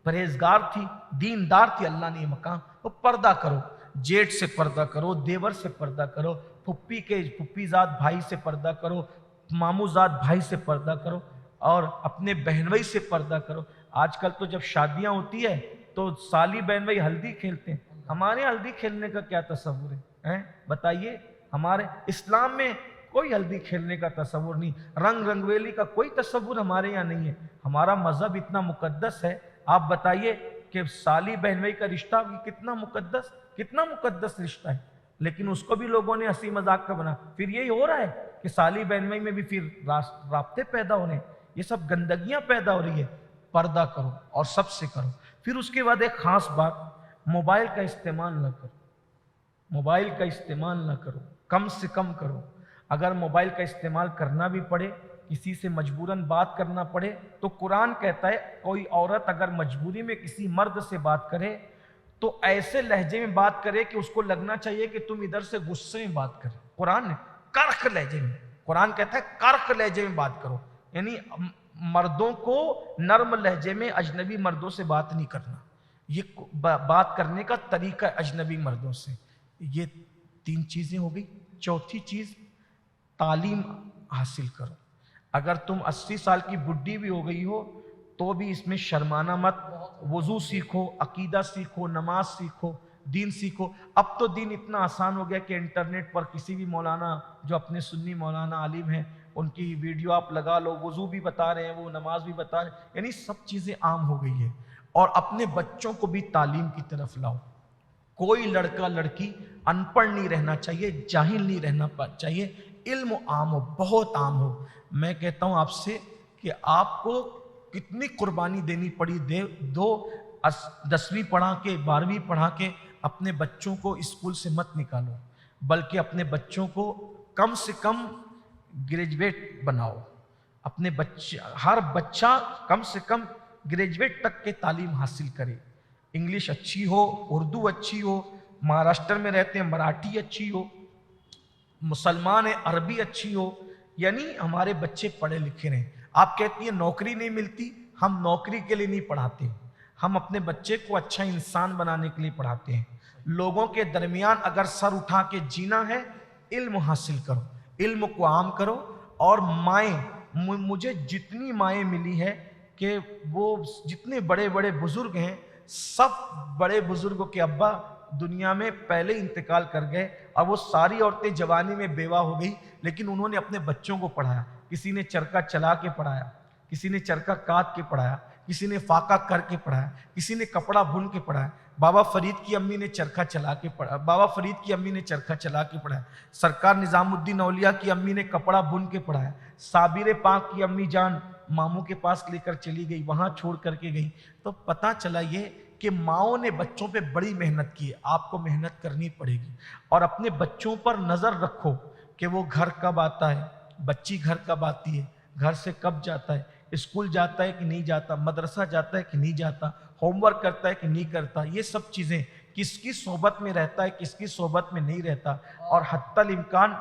پرہیزگار تھی، دیندار تھی، اللہ نے یہ مقام۔ وہ پردہ کرو، جیٹ سے پردہ کرو، دیور سے پردہ کرو، پھپھی ذات بھائی سے پردہ کرو، ماموں ذات بھائی سے پردہ کرو، اور اپنے بہنوئی سے پردہ کرو۔ آج کل تو جب شادیاں ہوتی ہے تو سالی بہنوئی ہلدی کھیلتے ہیں، ہمارے ہلدی کھیلنے کا کیا تصور ہے؟ بتائیے، ہمارے اسلام میں کوئی ہلدی کھیلنے کا تصور نہیں، رنگ رنگویلی کا کوئی تصور ہمارے یہاں نہیں ہے۔ ہمارا مذہب اتنا مقدس ہے، آپ بتائیے کہ سالی بہنوئی کا رشتہ کتنا مقدس رشتہ ہے، لیکن اس کو بھی لوگوں نے ہنسی مذاق کا بنا۔ پھر یہی ہو رہا ہے کہ سالی بہنوئی میں بھی پھر رابطے پیدا ہو رہے ہیں، یہ سب گندگیاں پیدا ہو رہی ہے۔ پردہ کرو اور سب سے کرو۔ پھر اس کے بعد ایک خاص بات، موبائل کا استعمال نہ کرو۔ موبائل کا استعمال نہ کرو، کم سے کم کرو۔ اگر موبائل کا استعمال کرنا بھی پڑے، کسی سے مجبوراً بات کرنا پڑے، تو قرآن کہتا ہے کوئی عورت اگر مجبوری میں کسی مرد سے بات کرے تو ایسے لہجے میں بات کرے کہ اس کو لگنا چاہیے کہ تم ادھر سے غصے میں بات کرے۔ قرآن نے کرخ لہجے میں، قرآن کہتا ہے کرخ لہجے میں بات کرو، یعنی مردوں کو نرم لہجے میں اجنبی مردوں سے بات نہیں کرنا۔ یہ بات کرنے کا طریقہ ہے اجنبی مردوں سے۔ یہ 3 چیزیں ہو گئی۔ چوتھی چیز، تعلیم حاصل کرو۔ اگر تم 80 سال کی بڈھی بھی ہو گئی ہو تو بھی اس میں شرمانا مت۔ وضو سیکھو، عقیدہ سیکھو، نماز سیکھو، دین سیکھو۔ اب تو دین اتنا آسان ہو گیا کہ انٹرنیٹ پر کسی بھی مولانا جو اپنے سنی مولانا عالم ہیں ان کی ویڈیو آپ لگا لو، وضو بھی بتا رہے ہیں، وہ نماز بھی بتا رہے ہیں، یعنی سب چیزیں عام ہو گئی ہیں۔ اور اپنے بچوں کو بھی تعلیم کی طرف لاؤ۔ کوئی لڑکا لڑکی ان پڑھ نہیں رہنا چاہیے، جاہل نہیں رہنا چاہیے، علم عام ہو، بہت عام ہو۔ میں کہتا ہوں آپ سے کہ آپ کو کتنی قربانی دینی پڑی، 10ویں پڑھا کے 12ویں پڑھا کے اپنے بچوں کو اسکول سے مت نکالو، بلکہ اپنے بچوں کو کم سے کم گریجویٹ بناؤ۔ اپنے بچے، ہر بچہ کم سے کم گریجویٹ تک کے تعلیم حاصل کرے۔ انگلش اچھی ہو، اردو اچھی ہو، مہاراشٹر میں رہتے ہیں مراٹھی اچھی ہو، مسلمان ہیں عربی اچھی ہو، یعنی ہمارے بچے پڑھے لکھے رہیں۔ آپ کہتی ہیں نوکری نہیں ملتی، ہم نوکری کے لیے نہیں پڑھاتے، ہم اپنے بچے کو اچھا انسان بنانے کے لیے پڑھاتے ہیں۔ لوگوں کے درمیان اگر سر اٹھا کے جینا ہے، علم حاصل کرو، علم کو عام کرو۔ اور مائیں، مجھے جتنی مائیں ملی ہے کہ وہ جتنے بڑے بڑے بزرگ ہیں، سب بڑے بزرگوں کے ابا دنیا میں پہلے انتقال کر گئے اور وہ ساری عورتیں جوانی میں بیوہ ہو گئی، لیکن انہوں نے اپنے بچوں کو پڑھایا۔ کسی نے چرخہ چلا کے پڑھایا، کسی نے چرخہ کاٹ کے پڑھایا، کسی نے فاقہ کر کے پڑھایا، کسی نے کپڑا بن کے پڑھایا۔ بابا فرید کی امی نے چرخہ چلا کے پڑھا، بابا فرید کی امی نے چرخہ چلا کے پڑھایا۔ سرکار نظام الدین اولیاء کی امی نے کپڑا بن کے پڑھایا۔ صابر پاک کی امی جان ماموں کے پاس لے کر چلی گئی، وہاں چھوڑ کر کے گئی۔ تو پتہ چلا یہ کہ ماؤں نے بچوں پہ بڑی محنت کی ہے، آپ کو محنت کرنی پڑے گی۔ اور اپنے بچوں پر نظر رکھو کہ وہ گھر کب آتا ہے، بچی گھر کب آتی ہے، گھر سے کب جاتا ہے، اسکول جاتا ہے کہ نہیں جاتا، مدرسہ جاتا ہے کہ نہیں جاتا، ہوم ورک کرتا ہے کہ نہیں کرتا، یہ سب چیزیں، کس کی صحبت میں رہتا ہے، کس کی صحبت میں نہیں رہتا۔ اور حتی الامکان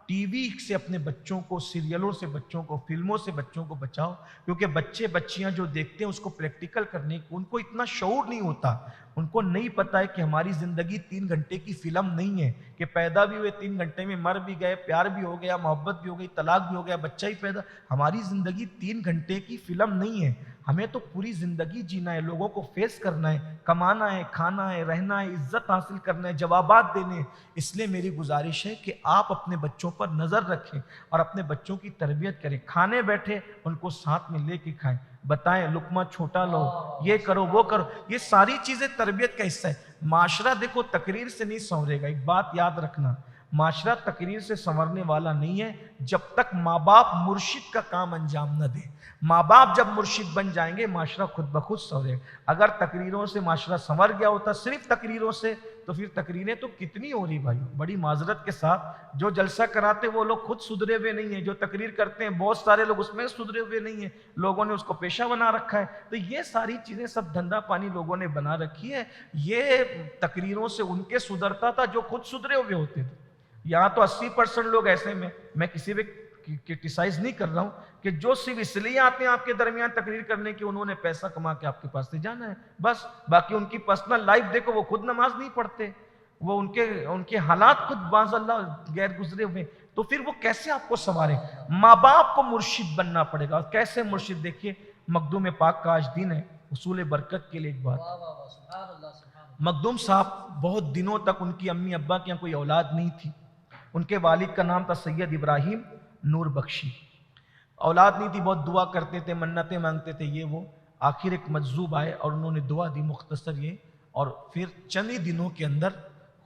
ٹی وی سے اپنے بچوں کو، سیریلوں سے بچوں کو، فلموں سے بچوں کو بچاؤ، کیونکہ بچے بچیاں جو دیکھتے ہیں اس کو پریکٹیکل کرنے کو ان کو اتنا شعور نہیں ہوتا، ان کو نہیں پتہ ہے کہ ہماری زندگی 3 گھنٹے کی فلم نہیں ہے، کہ پیدا بھی ہوئے 3 گھنٹے میں مر بھی گئے، پیار بھی ہو گیا، محبت بھی ہو گئی، طلاق بھی ہو گیا، بچہ ہی پیدا۔ ہماری زندگی 3 گھنٹے کی فلم نہیں ہے، ہمیں تو پوری زندگی جینا ہے، لوگوں کو فیس کرنا ہے، کمانا ہے، کھانا ہے، رہنا ہے، عزت حاصل کرنا ہے، جوابات دینے ہیں۔ اس لیے میری گزارش ہے کہ آپ اپنے بچوں پر نظر رکھیں اور اپنے بچوں کی تربیت کریں۔ کھانے بیٹھے ان کو ساتھ میں لے کے کھائیں، بتائیں لقمہ چھوٹا لو، یہ کرو وہ کرو، یہ ساری چیزیں تربیت کا حصہ ہے۔ معاشرہ دیکھو تقریر سے نہیں سنورے گا، ایک بات یاد رکھنا، معاشرہ تقریر سے سنورنے والا نہیں ہے جب تک ماں باپ مرشد کا کام انجام نہ دے۔ ماں باپ جب مرشد بن جائیں گے معاشرہ خود بخود سنورے گا۔ اگر تقریروں سے معاشرہ سنور گیا ہوتا، صرف تقریروں سے، تو پھر تقریریں تو کتنی ہو رہی بھائی، بڑی معذرت کے ساتھ جو جلسہ کراتے وہ لوگ خود سدھرے ہوئے نہیں ہیں، جو تقریر کرتے ہیں بہت سارے لوگ اس میں سدھرے ہوئے نہیں ہیں، لوگوں نے اس کو پیشہ بنا رکھا ہے۔ تو یہ ساری چیزیں سب دھندا پانی لوگوں نے بنا رکھی ہے۔ یہ تقریروں سے ان کے سدھرتا تھا جو خود سدھرے ہوئے ہوتے تھے۔ یہاں تو 80% لوگ ایسے میں کسی بھی کرٹیسائز نہیں کر رہا ہوں کہ جو صرف اس لیے آتے ہیں آپ کے درمیان تقریر کرنے کی انہوں نے پیسہ کما کے آپ کے پاس سے جانا ہے بس، باقی ان کی پرسنل لائف دیکھو، وہ خود نماز نہیں پڑھتے، وہ ان کے حالات خود باذ اللہ غیر گزرے ہوئے، تو پھر وہ کیسے آپ کو سنواریں؟ ماں باپ کو مرشد بننا پڑے گا۔ اور کیسے مرشد؟ دیکھیے مخدوم پاک کا آج دن ہے، حصول برکت کے لیے ایک بات، مخدوم صاحب بہت دنوں تک ان کی امی ابا کے یہاں کوئی اولاد نہیں تھی، ان کے والد کا نام تھا سید ابراہیم نور بخشی، اولاد نہیں تھی، بہت دعا کرتے تھے، منتیں مانگتے تھے، یہ وہ، آخر ایک مجذوب آئے اور انہوں نے دعا دی مختصر یہ، اور پھر چند ہی دنوں کے اندر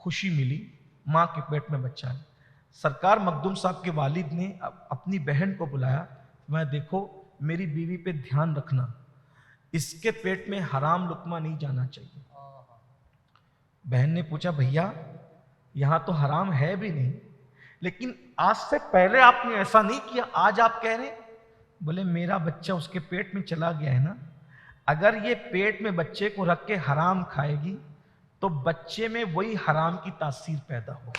خوشی ملی، ماں کے پیٹ میں بچہ ہے۔ سرکار مخدوم صاحب کے والد نے اپنی بہن کو بلایا، میں دیکھو میری بیوی پہ دھیان رکھنا، اس کے پیٹ میں حرام لقمہ نہیں جانا چاہیے۔ بہن نے پوچھا بھیا یہاں تو حرام ہے بھی نہیں، لیکن آج سے پہلے آپ نے ایسا نہیں کیا، آج آپ کہہ رہے ہیں بولے میرا بچہ اس کے پیٹ میں چلا گیا ہے نا، اگر یہ پیٹ میں بچے کو رکھ کے حرام کھائے گی تو بچے میں وہی حرام کی تاثیر پیدا ہو،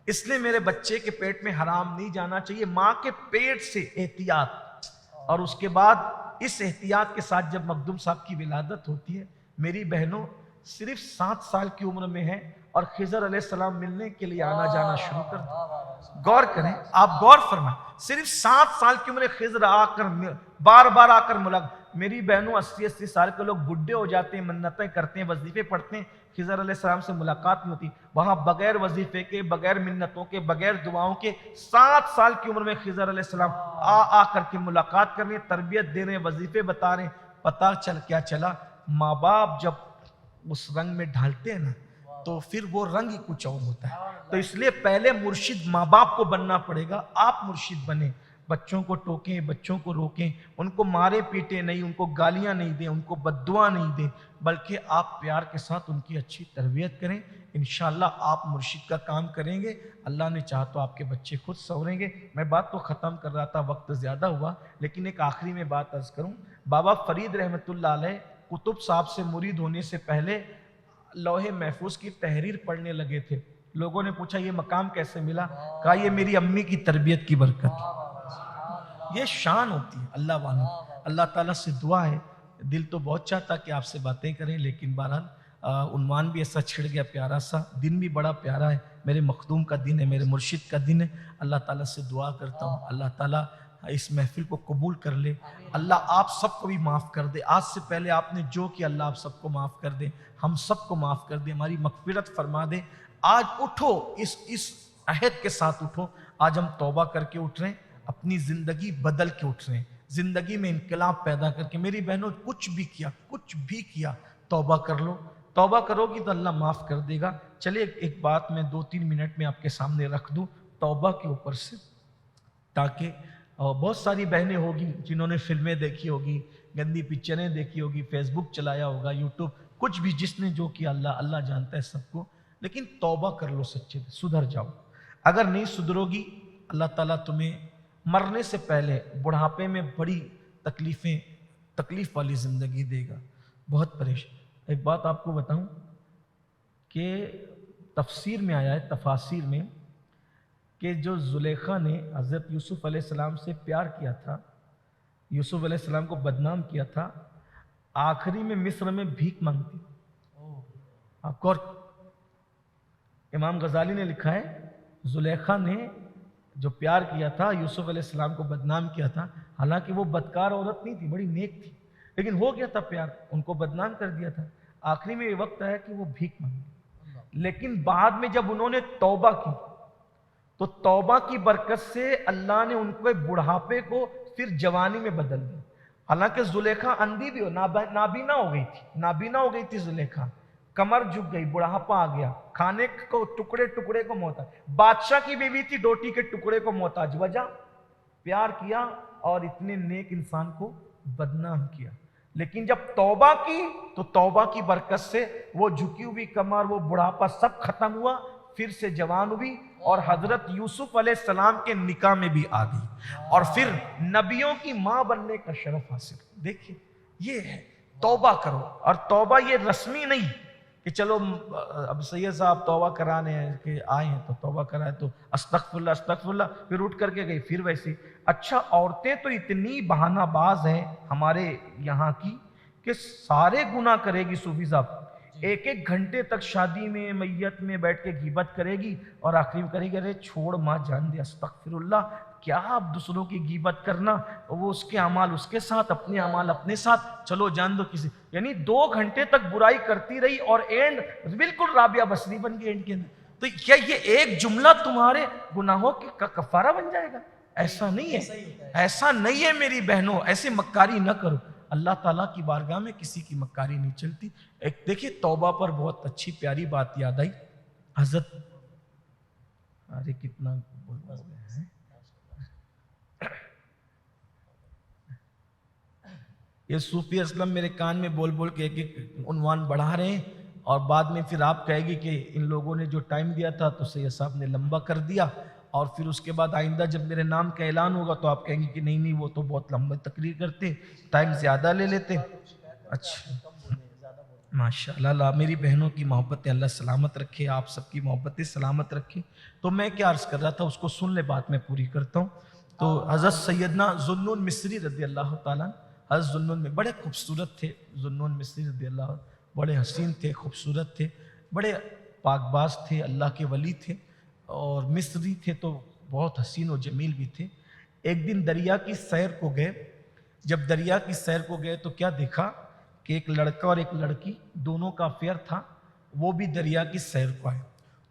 اس لیے میرے بچے کے پیٹ میں حرام نہیں جانا چاہیے۔ ماں کے پیٹ سے احتیاط، اور اس کے بعد اس احتیاط کے ساتھ جب مخدوم صاحب کی ولادت ہوتی ہے، میری بہنوں صرف 7 سال کی عمر میں ہے اور خضر علیہ السلام ملنے کے لیے آنا جانا شروع کر دیں۔ غور کریں، آپ غور فرمائیں، صرف 7 سال کی عمر خضر آ کر بار بار آ کر ملاقات۔ میری بہنوں 80 سال کے لوگ بڈھے ہو جاتے ہیں، منتیں کرتے ہیں، وظیفے پڑھتے ہیں، خضر علیہ السلام سے ملاقات نہیں ہوتی، وہاں بغیر وظیفے کے، بغیر منتوں کے، بغیر دعاؤں کے 7 سال کی عمر میں خضر علیہ السلام آ کر کے ملاقات کر رہے ہیں، تربیت دے رہے ہیں، وظیفے بتا رہے ہیں۔ پتہ کیا چلا، ماں باپ جب اس رنگ میں ڈھالتے ہیں نا تو پھر وہ رنگ ہی کچھ اور ہوتا ہے۔ تو اس لیے پہلے مرشد ماں باپ کو بننا پڑے گا، آپ مرشد بنیں، بچوں کو ٹوکیں، بچوں کو روکیں، ان کو مارے پیٹے نہیں، ان کو گالیاں نہیں دیں، ان کو بددعا نہیں دیں، بلکہ آپ پیار کے ساتھ ان کی اچھی تربیت کریں۔ انشاءاللہ آپ مرشد کا کام کریں گے، اللہ نے چاہا تو آپ کے بچے خود سنوریں گے۔ میں بات تو ختم کر رہا تھا، وقت زیادہ ہوا، لیکن ایک آخری میں بات عرض کروں۔ بابا فرید رحمت اللہ علیہ قطب صاحب سے مرید ہونے سے پہلے لوح محفوظ کی تحریر پڑھنے لگے تھے۔ لوگوں نے پوچھا یہ مقام کیسے ملا؟ کہا یہ میری امی کی تربیت کی برکت۔ یہ شان ہوتی ہے اللہ والوں۔ اللہ تعالیٰ سے دعا ہے، دل تو بہت چاہتا کہ آپ سے باتیں کریں، لیکن بہرحال عنوان بھی ایسا چھڑ گیا پیارا سا، دن بھی بڑا پیارا ہے، میرے مخدوم کا دن ہے، میرے مرشد کا دن ہے۔ اللہ تعالیٰ سے دعا کرتا ہوں اللہ تعالیٰ اس محفل کو قبول کر لے، اللہ آپ سب کو بھی معاف کر دے۔ آج سے پہلے آپ نے جو کیا اللہ آپ سب کو معاف کر دے، ہم سب کو معاف کر دے، ہماری مغفرت فرما دے۔ آج اٹھو، اس عہد کے ساتھ اٹھو، آج ہم توبہ کر کے اٹھ رہے ہیں، اپنی زندگی بدل کے اٹھ رہے ہیں، زندگی میں انقلاب پیدا کر کے۔ میری بہنوں کچھ بھی کیا توبہ کر لو، توبہ کرو گی تو اللہ معاف کر دے گا۔ چلے ایک بات میں 2-3 منٹ میں آپ کے سامنے رکھ دوں توبہ کے اوپر سے، تاکہ بہت ساری بہنیں ہوگی جنہوں نے فلمیں دیکھی ہوگی، گندی پکچریں دیکھی ہوگی، فیس بک چلایا ہوگا، یوٹیوب، کچھ بھی جس نے جو کیا اللہ جانتا ہے سب کو، لیکن توبہ کر لو سچے، سدھر جاؤ۔ اگر نہیں سدھرو گی اللہ تعالیٰ تمہیں مرنے سے پہلے بڑھاپے میں بڑی تکلیف والی زندگی دے گا، بہت پریشان۔ ایک بات آپ کو بتاؤں کہ تفسیر میں آیا ہے، تفاسیر میں، کہ جو زلیخا نے حضرت یوسف علیہ السلام سے پیار کیا تھا، یوسف علیہ السلام کو بدنام کیا تھا، آخری میں مصر میں بھیک مانگتی۔ آپ کو، امام غزالی نے لکھا ہے زلیخا نے جو پیار کیا تھا، یوسف علیہ السلام کو بدنام کیا تھا، حالانکہ وہ بدکار عورت نہیں تھی، بڑی نیک تھی، لیکن ہو گیا تھا پیار، ان کو بدنام کر دیا تھا۔ آخری میں یہ وقت آیا کہ وہ بھیک مانگی، لیکن بعد میں جب انہوں نے توبہ کی تو توبہ کی برکت سے اللہ نے ان کو بڑھاپے کو پھر جوانی میں بدل دیا۔ حالانکہ زلیخا اندھی بھی نابینا ہو گئی تھی زلیخا، کمر جھک گئی، بڑھاپا آ گیا، کھانے کو ٹکڑے کو محتاج، بادشاہ کی بیوی تھی، روٹی کے ٹکڑے کو محتاج، وجہ پیار کیا اور اتنے نیک انسان کو بدنام کیا۔ لیکن جب توبہ کی تو توبہ کی برکت سے وہ جھکی ہوئی کمر، وہ بڑھاپا سب ختم ہوا، پھر سے جوان ہوئی اور حضرت یوسف علیہ السلام کے نکاح میں بھی آ گئی اور پھر نبیوں کی ماں بننے کا شرف حاصل۔ دیکھیں یہ ہے توبہ کرو، اور توبہ یہ رسمی نہیں کہ چلو اب سید صاحب توبہ کرانے ہیں کہ آئے ہیں تو توبہ کرائے تو استغفر اللہ پھر اٹھ کر کے گئی پھر ویسی۔ اچھا عورتیں تو اتنی بہانہ باز ہیں ہمارے یہاں کی کہ سارے گناہ کرے گی صوفی صاحب، 1 گھنٹے تک شادی میں میت میں بیٹھ کے غیبت کرے گی اور آخری میں کرے گی ارے چھوڑ ماں جان دے، استغفر اللہ، کیا آپ دوسروں کی غیبت کرنا، وہ اس کے اعمال اس کے ساتھ، اپنے اعمال اپنے ساتھ، چلو جان دو کسی، یعنی 2 گھنٹے تک برائی کرتی رہی اور اینڈ بالکل رابعہ بصری بن گئی اینڈ کے اندر۔ تو کیا یہ ایک جملہ تمہارے گناہوں کا کفارہ بن جائے گا؟ ایسا نہیں ہے، ایسا نہیں ہے میری بہنوں، ایسے مکاری نہ کرو، اللہ تعالیٰ کی بارگاہ میں کسی کی مکاری نہیں چلتی۔ ایک دیکھیے توبہ پر بہت اچھی پیاری بات یاد آئی، حضرت ارے کتنا بولنا ہے، یہ صوفی اسلم میرے کان میں بول بول کے ایک عنوان بڑھا رہے ہیں اور بعد میں پھر آپ کہے گی کہ ان لوگوں نے جو ٹائم دیا تھا تو سید صاحب نے لمبا کر دیا، اور پھر اس کے بعد آئندہ جب میرے نام کا اعلان ہوگا تو آپ کہیں گے کہ نہیں وہ تو بہت لمبا تقریر کرتے، ٹائم زیادہ لے لیتے۔ اچھا ماشاء اللہ، میری بہنوں کی محبتیں اللہ سلامت رکھے، آپ سب کی محبتیں سلامت رکھے۔ تو میں کیا عرض کر رہا تھا، اس کو سن لے، بات میں پوری کرتا ہوں۔ تو حضرت سیدنا ذوالنون مصری رضی اللہ تعالیٰ، حضرت ذوالنون میں بڑے خوبصورت تھے، ذوالنون مصری رضی اللہ، بڑے حسین تھے، خوبصورت تھے، بڑے پاک باز تھے، اللہ کے ولی تھے، اور مصری تھے تو بہت حسین و جمیل بھی تھے۔ ایک دن دریا کی سیر کو گئے، جب دریا کی سیر کو گئے تو کیا دیکھا کہ ایک لڑکا اور ایک لڑکی دونوں کا افیئر تھا، وہ بھی دریا کی سیر کو آئے،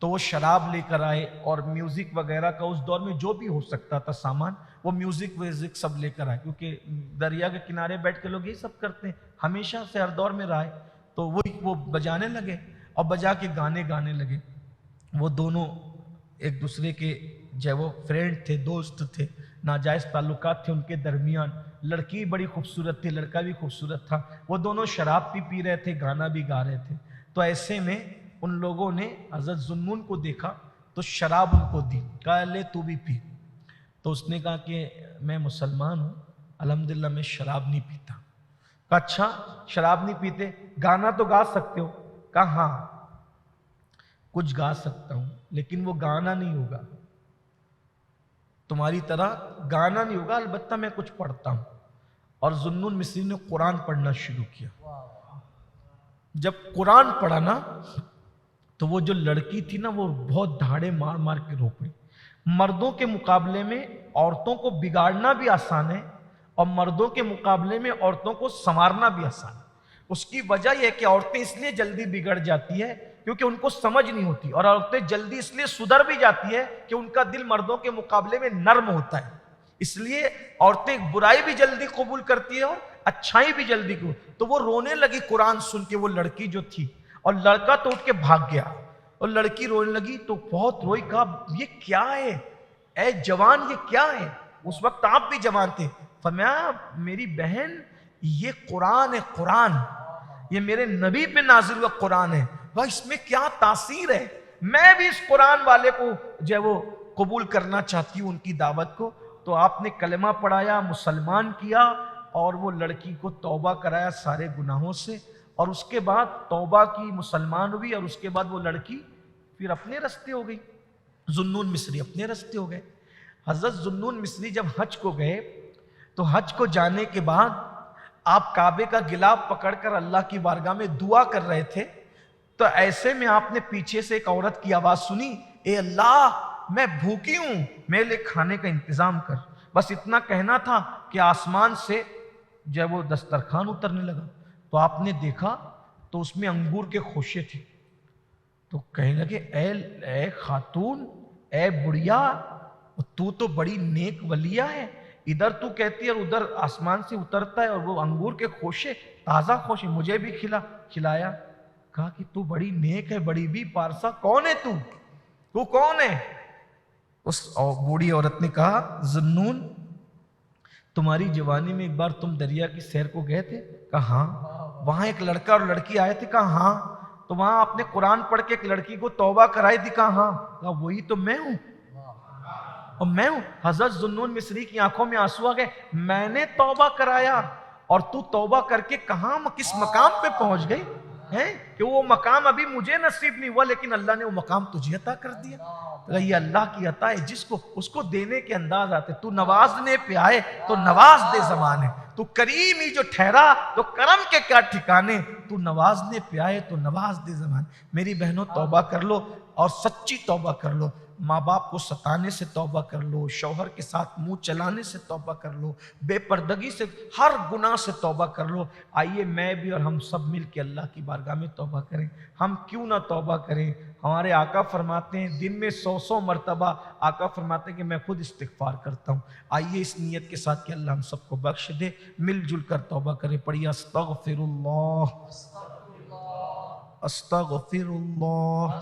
تو وہ شراب لے کر آئے اور میوزک وغیرہ کا اس دور میں جو بھی ہو سکتا تھا سامان، وہ میوزک ویزک سب لے کر آئے، کیونکہ دریا کے کنارے بیٹھ کے لوگ یہ سب کرتے ہیں ہمیشہ سے، ہر دور میں رہے، تو وہ بجانے لگے اور بجا کے گانے لگے۔ وہ دونوں ایک دوسرے کے جو وہ فرینڈ تھے، دوست تھے، ناجائز تعلقات تھے ان کے درمیان، لڑکی بڑی خوبصورت تھی، لڑکا بھی خوبصورت تھا، وہ دونوں شراب پی رہے تھے، گانا بھی گا رہے تھے۔ تو ایسے میں ان لوگوں نے حضرت ذوالنون کو دیکھا تو شراب ان کو دی، کہا لے تو بھی پی۔ تو اس نے کہا کہ میں مسلمان ہوں، الحمدللہ میں شراب نہیں پیتا۔ کہا اچھا شراب نہیں پیتے، گانا تو گا سکتے ہو؟ کہا ہاں کچھ گا سکتا ہوں، لیکن وہ گانا نہیں ہوگا، تمہاری طرح گانا نہیں ہوگا، البتہ میں کچھ پڑھتا ہوں۔ اور ذوالنون مصری نے قرآن پڑھنا شروع کیا۔ جب قرآن پڑھا نا تو وہ جو لڑکی تھی نا وہ بہت دھاڑے مار مار کے رو پڑی۔ مردوں کے مقابلے میں عورتوں کو بگاڑنا بھی آسان ہے اور مردوں کے مقابلے میں عورتوں کو سنوارنا بھی آسان ہے۔ اس کی وجہ یہ کہ عورتیں اس لیے جلدی بگڑ جاتی ہے کیونکہ ان کو سمجھ نہیں ہوتی، اور عورتیں جلدی اس لیے سدھر بھی جاتی ہے کہ ان کا دل مردوں کے مقابلے میں نرم ہوتا ہے، اس لیے عورتیں برائی بھی جلدی قبول کرتی ہے اور اچھائی بھی جلدی قبول۔ تو وہ رونے لگی قرآن سن کے، وہ لڑکی جو تھی، اور لڑکا تو اٹھ کے بھاگ گیا، اور لڑکی رونے لگی تو بہت روئی، کہا یہ کیا ہے اے جوان، یہ کیا ہے؟ اس وقت آپ بھی جوان تھے۔ فرمایا میری بہن یہ قرآن ہے، قرآن یہ میرے نبی پہ نازل ہوا قرآن ہے، بھائی اس میں کیا تاثیر ہے، میں بھی اس قرآن والے کو جو وہ قبول کرنا چاہتی ہوں ان کی دعوت کو۔ تو آپ نے کلمہ پڑھایا، مسلمان کیا، اور وہ لڑکی کو توبہ کرایا سارے گناہوں سے، اور اس کے بعد توبہ کی، مسلمان ہوئی، اور اس کے بعد وہ لڑکی پھر اپنے رستے ہو گئی، ذوالنون مصری اپنے رستے ہو گئے۔ حضرت ذوالنون مصری جب حج کو گئے تو حج کو جانے کے بعد آپ کعبے کا گلاف پکڑ کر اللہ کی بارگاہ میں دعا کر رہے تھے، تو ایسے میں آپ نے پیچھے سے ایک عورت کی آواز سنی، اے اللہ میں بھوکی ہوں، میرے لیے کھانے کا انتظام کر۔ بس اتنا کہنا تھا کہ آسمان سے جب وہ دسترخوان اترنے لگا تو آپ نے دیکھا تو اس میں انگور کے خوشے تھے، تو کہنے لگے اے خاتون، اے بڑھیا، تو بڑی نیک ولیہ ہے، ادھر تو کہتی ہے اور ادھر آسمان سے اترتا ہے، اور وہ انگور کے خوشے، تازہ خوشے، مجھے بھی کھلایا۔ کہا کہ تو بڑی نیک ہے، بڑی بھی پارسا، کون ہے تو کون ہے؟ اس بوڑھی عورت نے کہا ذوالنون تمہاری جوانی میں ایک بار تم دریا کی سیر کو گئے تھے؟ کہا ہاں۔ وہاں ایک لڑکا اور لڑکی آئے تھے؟ کہا ہاں۔ تو وہاں آپ نے قرآن پڑھ کے ایک لڑکی کو توبہ کرائی تھی؟ کہا ہاں۔ کہا وہی تو میں ہوں، اور میں ہوں۔ حضرت ذوالنون مصری کی آنکھوں میں آنسو آ گئے، میں نے توبہ کرایا اور تو توبہ کر کے کہاں کس مقام پہ پہنچ گئی ہے کہ وہ مقام ابھی مجھے نصیب نہیں ہوا لیکن اللہ نے وہ مقام تجھے عطا کر دیا۔ یہ اللہ کی عطا ہے، جس کو اس کو دینے کے انداز آتے۔ تو نوازنے پہ آئے تو نواز دے زمانے، تو کریم ہی جو ٹھہرا تو کرم کے کیا ٹھکانے، تو نوازنے پہ آئے تو نواز دے زمانے۔ میری بہنوں توبہ کر لو، اور سچی توبہ کر لو، ماں باپ کو ستانے سے توبہ کر لو، شوہر کے ساتھ منہ چلانے سے توبہ کر لو، بے پردگی سے، ہر گناہ سے توبہ کر لو۔ آئیے میں بھی اور ہم سب مل کے اللہ کی بارگاہ میں توبہ کریں۔ ہم کیوں نہ توبہ کریں؟ ہمارے آقا فرماتے ہیں دن میں 100 مرتبہ، آقا فرماتے ہیں کہ میں خود استغفار کرتا ہوں۔ آئیے اس نیت کے ساتھ کہ اللہ ہم سب کو بخش دے، مل جل کر توبہ کریں۔ پڑھیے استغفر اللہ، استغفر اللہ،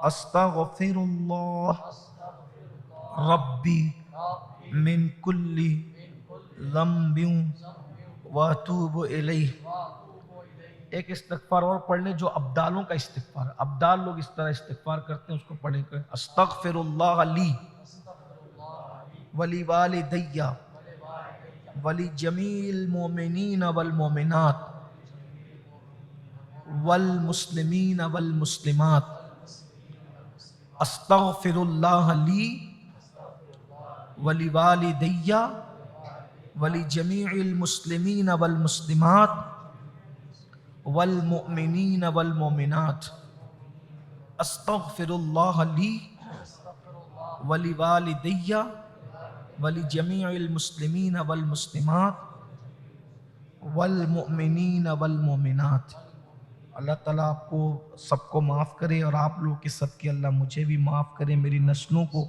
استغفر اللہ ربی من کل ذنب واتوب الیہ۔ ایک استغفار اور پڑھ لیں جو ابدالوں کا استغفار، ابدال لوگ اس طرح استغفار کرتے ہیں، اس کو پڑھیں کہ استغفر اللہ لی ولی والدی ولی جمیع المؤمنین والمؤمنات والمسلمین والمسلمات، استغفر اللہ لی ولی والدی ولی جمیع المسلمین والمسلمات والمؤمنین والمؤمنات، استغفر اللہ لی ولی والدی ولی جمیع المسلمین والمسلمات والمؤمنین والمؤمنات۔ اللہ تعالیٰ آپ کو سب کو معاف کرے، اور آپ لوگ کے سب کے اللہ مجھے بھی معاف کرے، میری نسلوں کو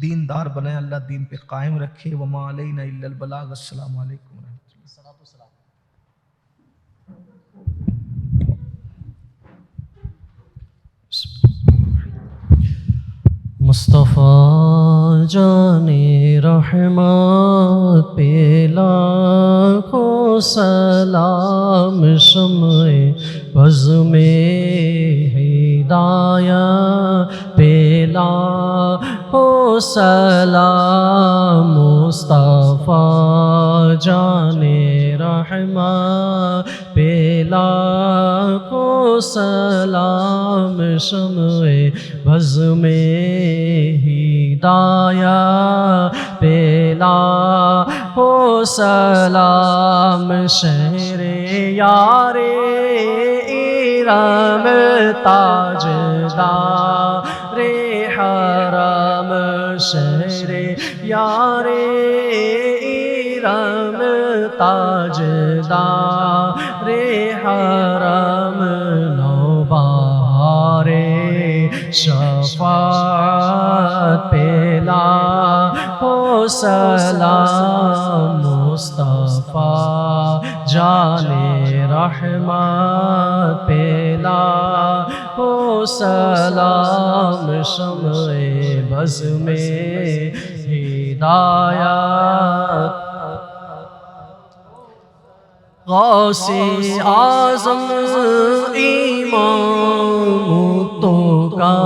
دیندار بنائے، اللہ دین پہ قائم رکھے۔ وما علینا الا البلاغ۔ السلام علیکم ورحمۃ اللہ۔ مصطفیٰ جان رحمت پہ لاکھوں سلام، شمع بز میں ہدایت پہ لاکھوں سلام، مصطفیٰ جان رحمت پہ لاکھوں سلام، شمع بز میں ہدایت پہ لاکھوں سلام، شہر یار ایران تاجدار حرم، شہر یار ایران تاجدار حرم، نوبہار شفاعت پہ لاکھوں سلام، مصطفیٰ جان رحمت پہ لاکھوں سلام، شمع بز میں ہدایت، غوث اعظم امام تو کا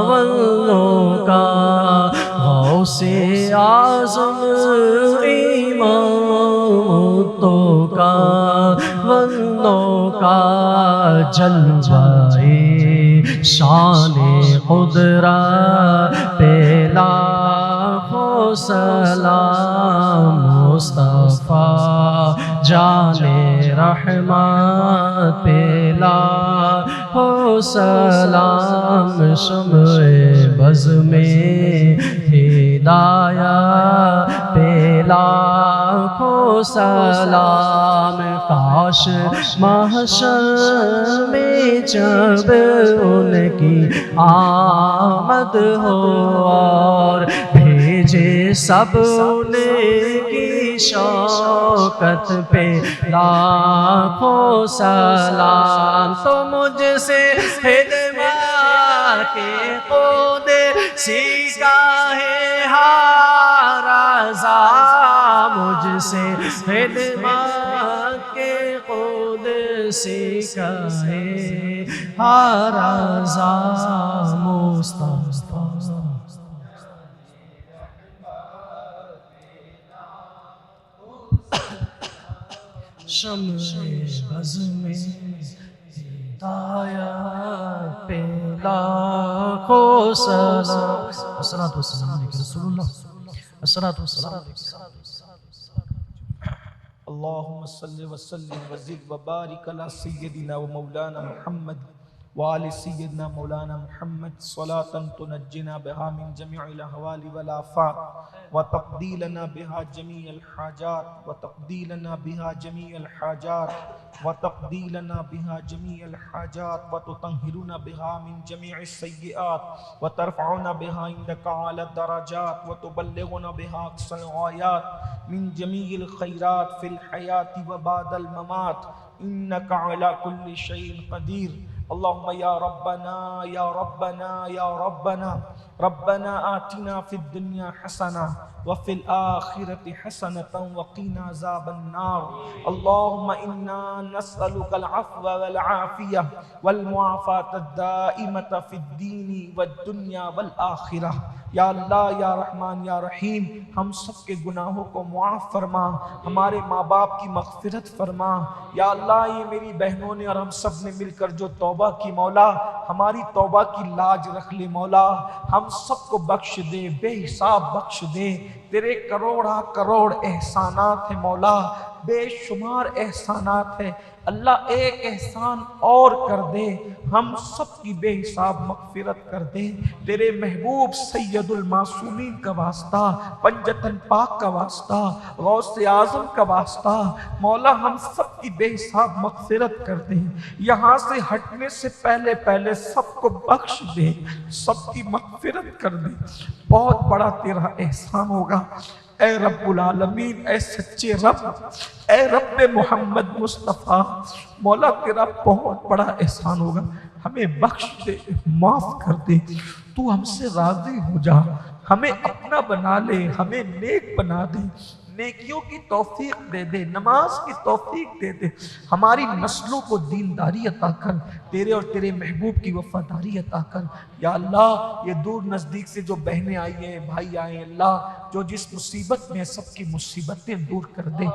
ولو کا، غوث اعظم امام تو کا ولو کا، جلوہ شان قدرت پہ لاکھوں سلام، مصطفیٰ جان رحمت پہ لاکھوں سلام، شمع بز میں ہدایت پہ لاکھوں سلام، کاش محشر میں جب ان کی آمد ہو اور بھیجے سب ان کی شوکت پہ لاکھوں سلام، تو مجھ سے خدمت کے خود سیکھا ہے ہر رضا، مجھ سے خدمت کے خود سیکھا ہے ہر رضا، مصطفیٰ شمع بز میں ہدایت پہ لاکھوں سلام، الصلاۃ والسلام علیک رسول اللہ، الصلاۃ والسلام علیک اللہم صلی وسلم وزد وبارک علی سیدنا و مولانا محمد وآل سیدنا مولانا محمد، صلاة تنجنا بها من جميع الأهوال والآفات وتقضي لنا بها جميع الحاجات، وتقضي لنا بها جميع الحاجات، وتقضي لنا بها جميع الحاجات، وتطهرنا بها من جميع السيئات، وترفعنا بها عندك أعلى الدرجات، وتبلغنا بها أقصى الغايات من جميع الخيرات في الحياة وبعد الممات، إنك على كل شيء قدير۔ اللهم يا ربنا يا ربنا يا ربنا ربنا آتنا في الدنيا حسنة وفي الآخرة حسنة وقنا عذاب النار اللهم إنا نسألك العفو والعافية والمعافاة الدائمة في الدين والدنيا والآخرة یا اللہ یا رحمان یا رحیم ہم سب کے گناہوں کو معاف فرما، ہمارے ماں باپ کی مغفرت فرما۔ یا اللہ یہ میری بہنوں نے اور ہم سب نے مل کر جو توبہ کی مولا، ہماری توبہ کی لاج رکھ لے مولا، ہم سب کو بخش دے، بے حساب بخش دے۔ تیرے کروڑا کروڑ احسانات ہیں مولا، بے شمار احسانات ہے اللہ، ایک احسان اور کر دے، ہم سب کی بے حساب مغفرت کر دے۔ تیرے محبوب سید المعصومین کا واسطہ، پنجتن پاک کا واسطہ، غوث اعظم کا واسطہ مولا ہم سب کی بے حساب مغفرت کر دے۔ یہاں سے ہٹنے سے پہلے پہلے سب کو بخش دے، سب کی مغفرت کر دے۔ بہت بڑا تیرا احسان ہوگا اے رب العالمین، اے سچے رب، اے رب محمد مصطفیٰ، مولا تیرا بہت بڑا احسان ہوگا، ہمیں بخش دے، معاف کر دے، تو ہم سے راضی ہو جا، ہمیں اپنا بنا لے، ہمیں نیک بنا دے، نیکیوں کی توفیق دے دے، نماز کی توفیق دے دے، ہماری نسلوں کو دینداری عطا کر، تیرے اور تیرے محبوب کی وفاداری عطا کر۔ یا اللہ یہ دور نزدیک سے جو بہنیں آئی ہیں، بھائی آئے ہیں، اللہ جو جس مصیبت میں ہیں سب کی مصیبتیں دور کر دے،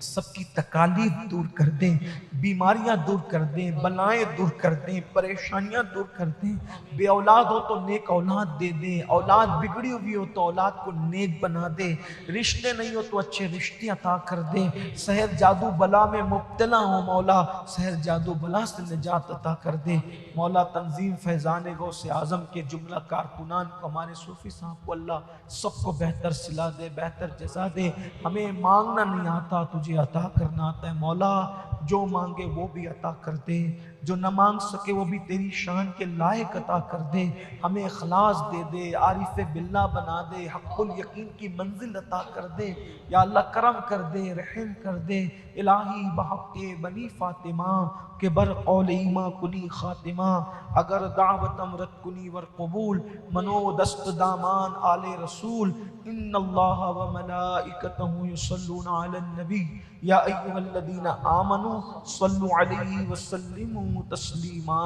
سب کی تکالیف دور کر دیں، بیماریاں دور کر دیں، بلائیں دور کر دیں، پریشانیاں دور کر دیں۔ بے اولاد ہو تو نیک اولاد دے دیں، اولاد بگڑی ہوئی ہو تو اولاد کو نیک بنا دے، رشتے نہیں ہو تو اچھے رشتے عطا کر دے۔ سحر جادو بلا میں مبتلا ہو مولا، سحر جادو بلا سے نجات عطا کر دے مولا۔ تنظیم فیضان غوث اعظم کے جملہ کارکنان کو، ہمارے صوفی صاحب کو اللہ سب کو بہتر صلہ دے، بہتر جزا دے۔ ہمیں مانگنا نہیں آتا، تجھے عطا کرنا آتا ہے مولا، جو مانگے وہ بھی عطا کر دے، جو نہ مانگ سکے وہ بھی تیری شان کے لائق عطا کر دے۔ ہمیں اخلاص دے دے، عارف باللہ بنا دے، حق الیقین کی منزل عطا کر دے۔ یا اللہ کرم کر دے، رحم کر دے، الہی بحق بنی فاطمہ کہ بر قول ایما کنی خاتمہ، اگر دعوت امرت کنی ور قبول، منو دست دامان آل رسول، ان اللہ و ملائکتہ یصلون علی النبی یا ایھا الذین آمنوا صلوا علیہ وسلموا تسلیما۔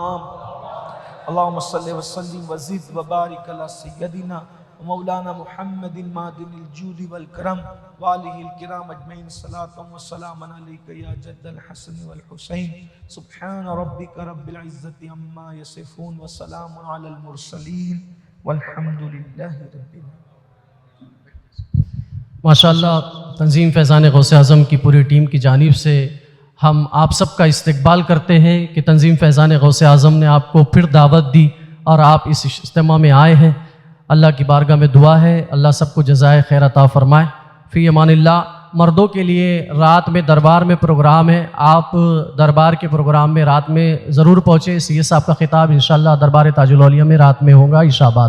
اللہم صلی وسلم وزد وبارک علی سیدنا مولانا محمد معدن الجود والکرم وآلہ الکرام اجمعین، صلاۃ و سلام علیک یا جد الحسن والحسین، سبحان ربک رب العزت عما یصفون وسلام علی المرسلین والحمد للہ رب العالمین۔ ماشاءاللہ تنظیم فیضان غوث اعظم کی پوری ٹیم کی جانب سے ہم آپ سب کا استقبال کرتے ہیں کہ تنظیم فیضان غوث اعظم نے آپ کو پھر دعوت دی اور آپ اس اجتماع میں آئے ہیں۔ اللہ کی بارگاہ میں دعا ہے اللہ سب کو جزائے خیر عطا فرمائے۔ فی امان اللہ۔ مردوں کے لیے رات میں دربار میں پروگرام ہے، آپ دربار کے پروگرام میں رات میں ضرور پہنچے۔ سی اے صاحب کا خطاب انشاءاللہ دربار تاج الاولیاء میں رات میں ہوگا عشاء بعد۔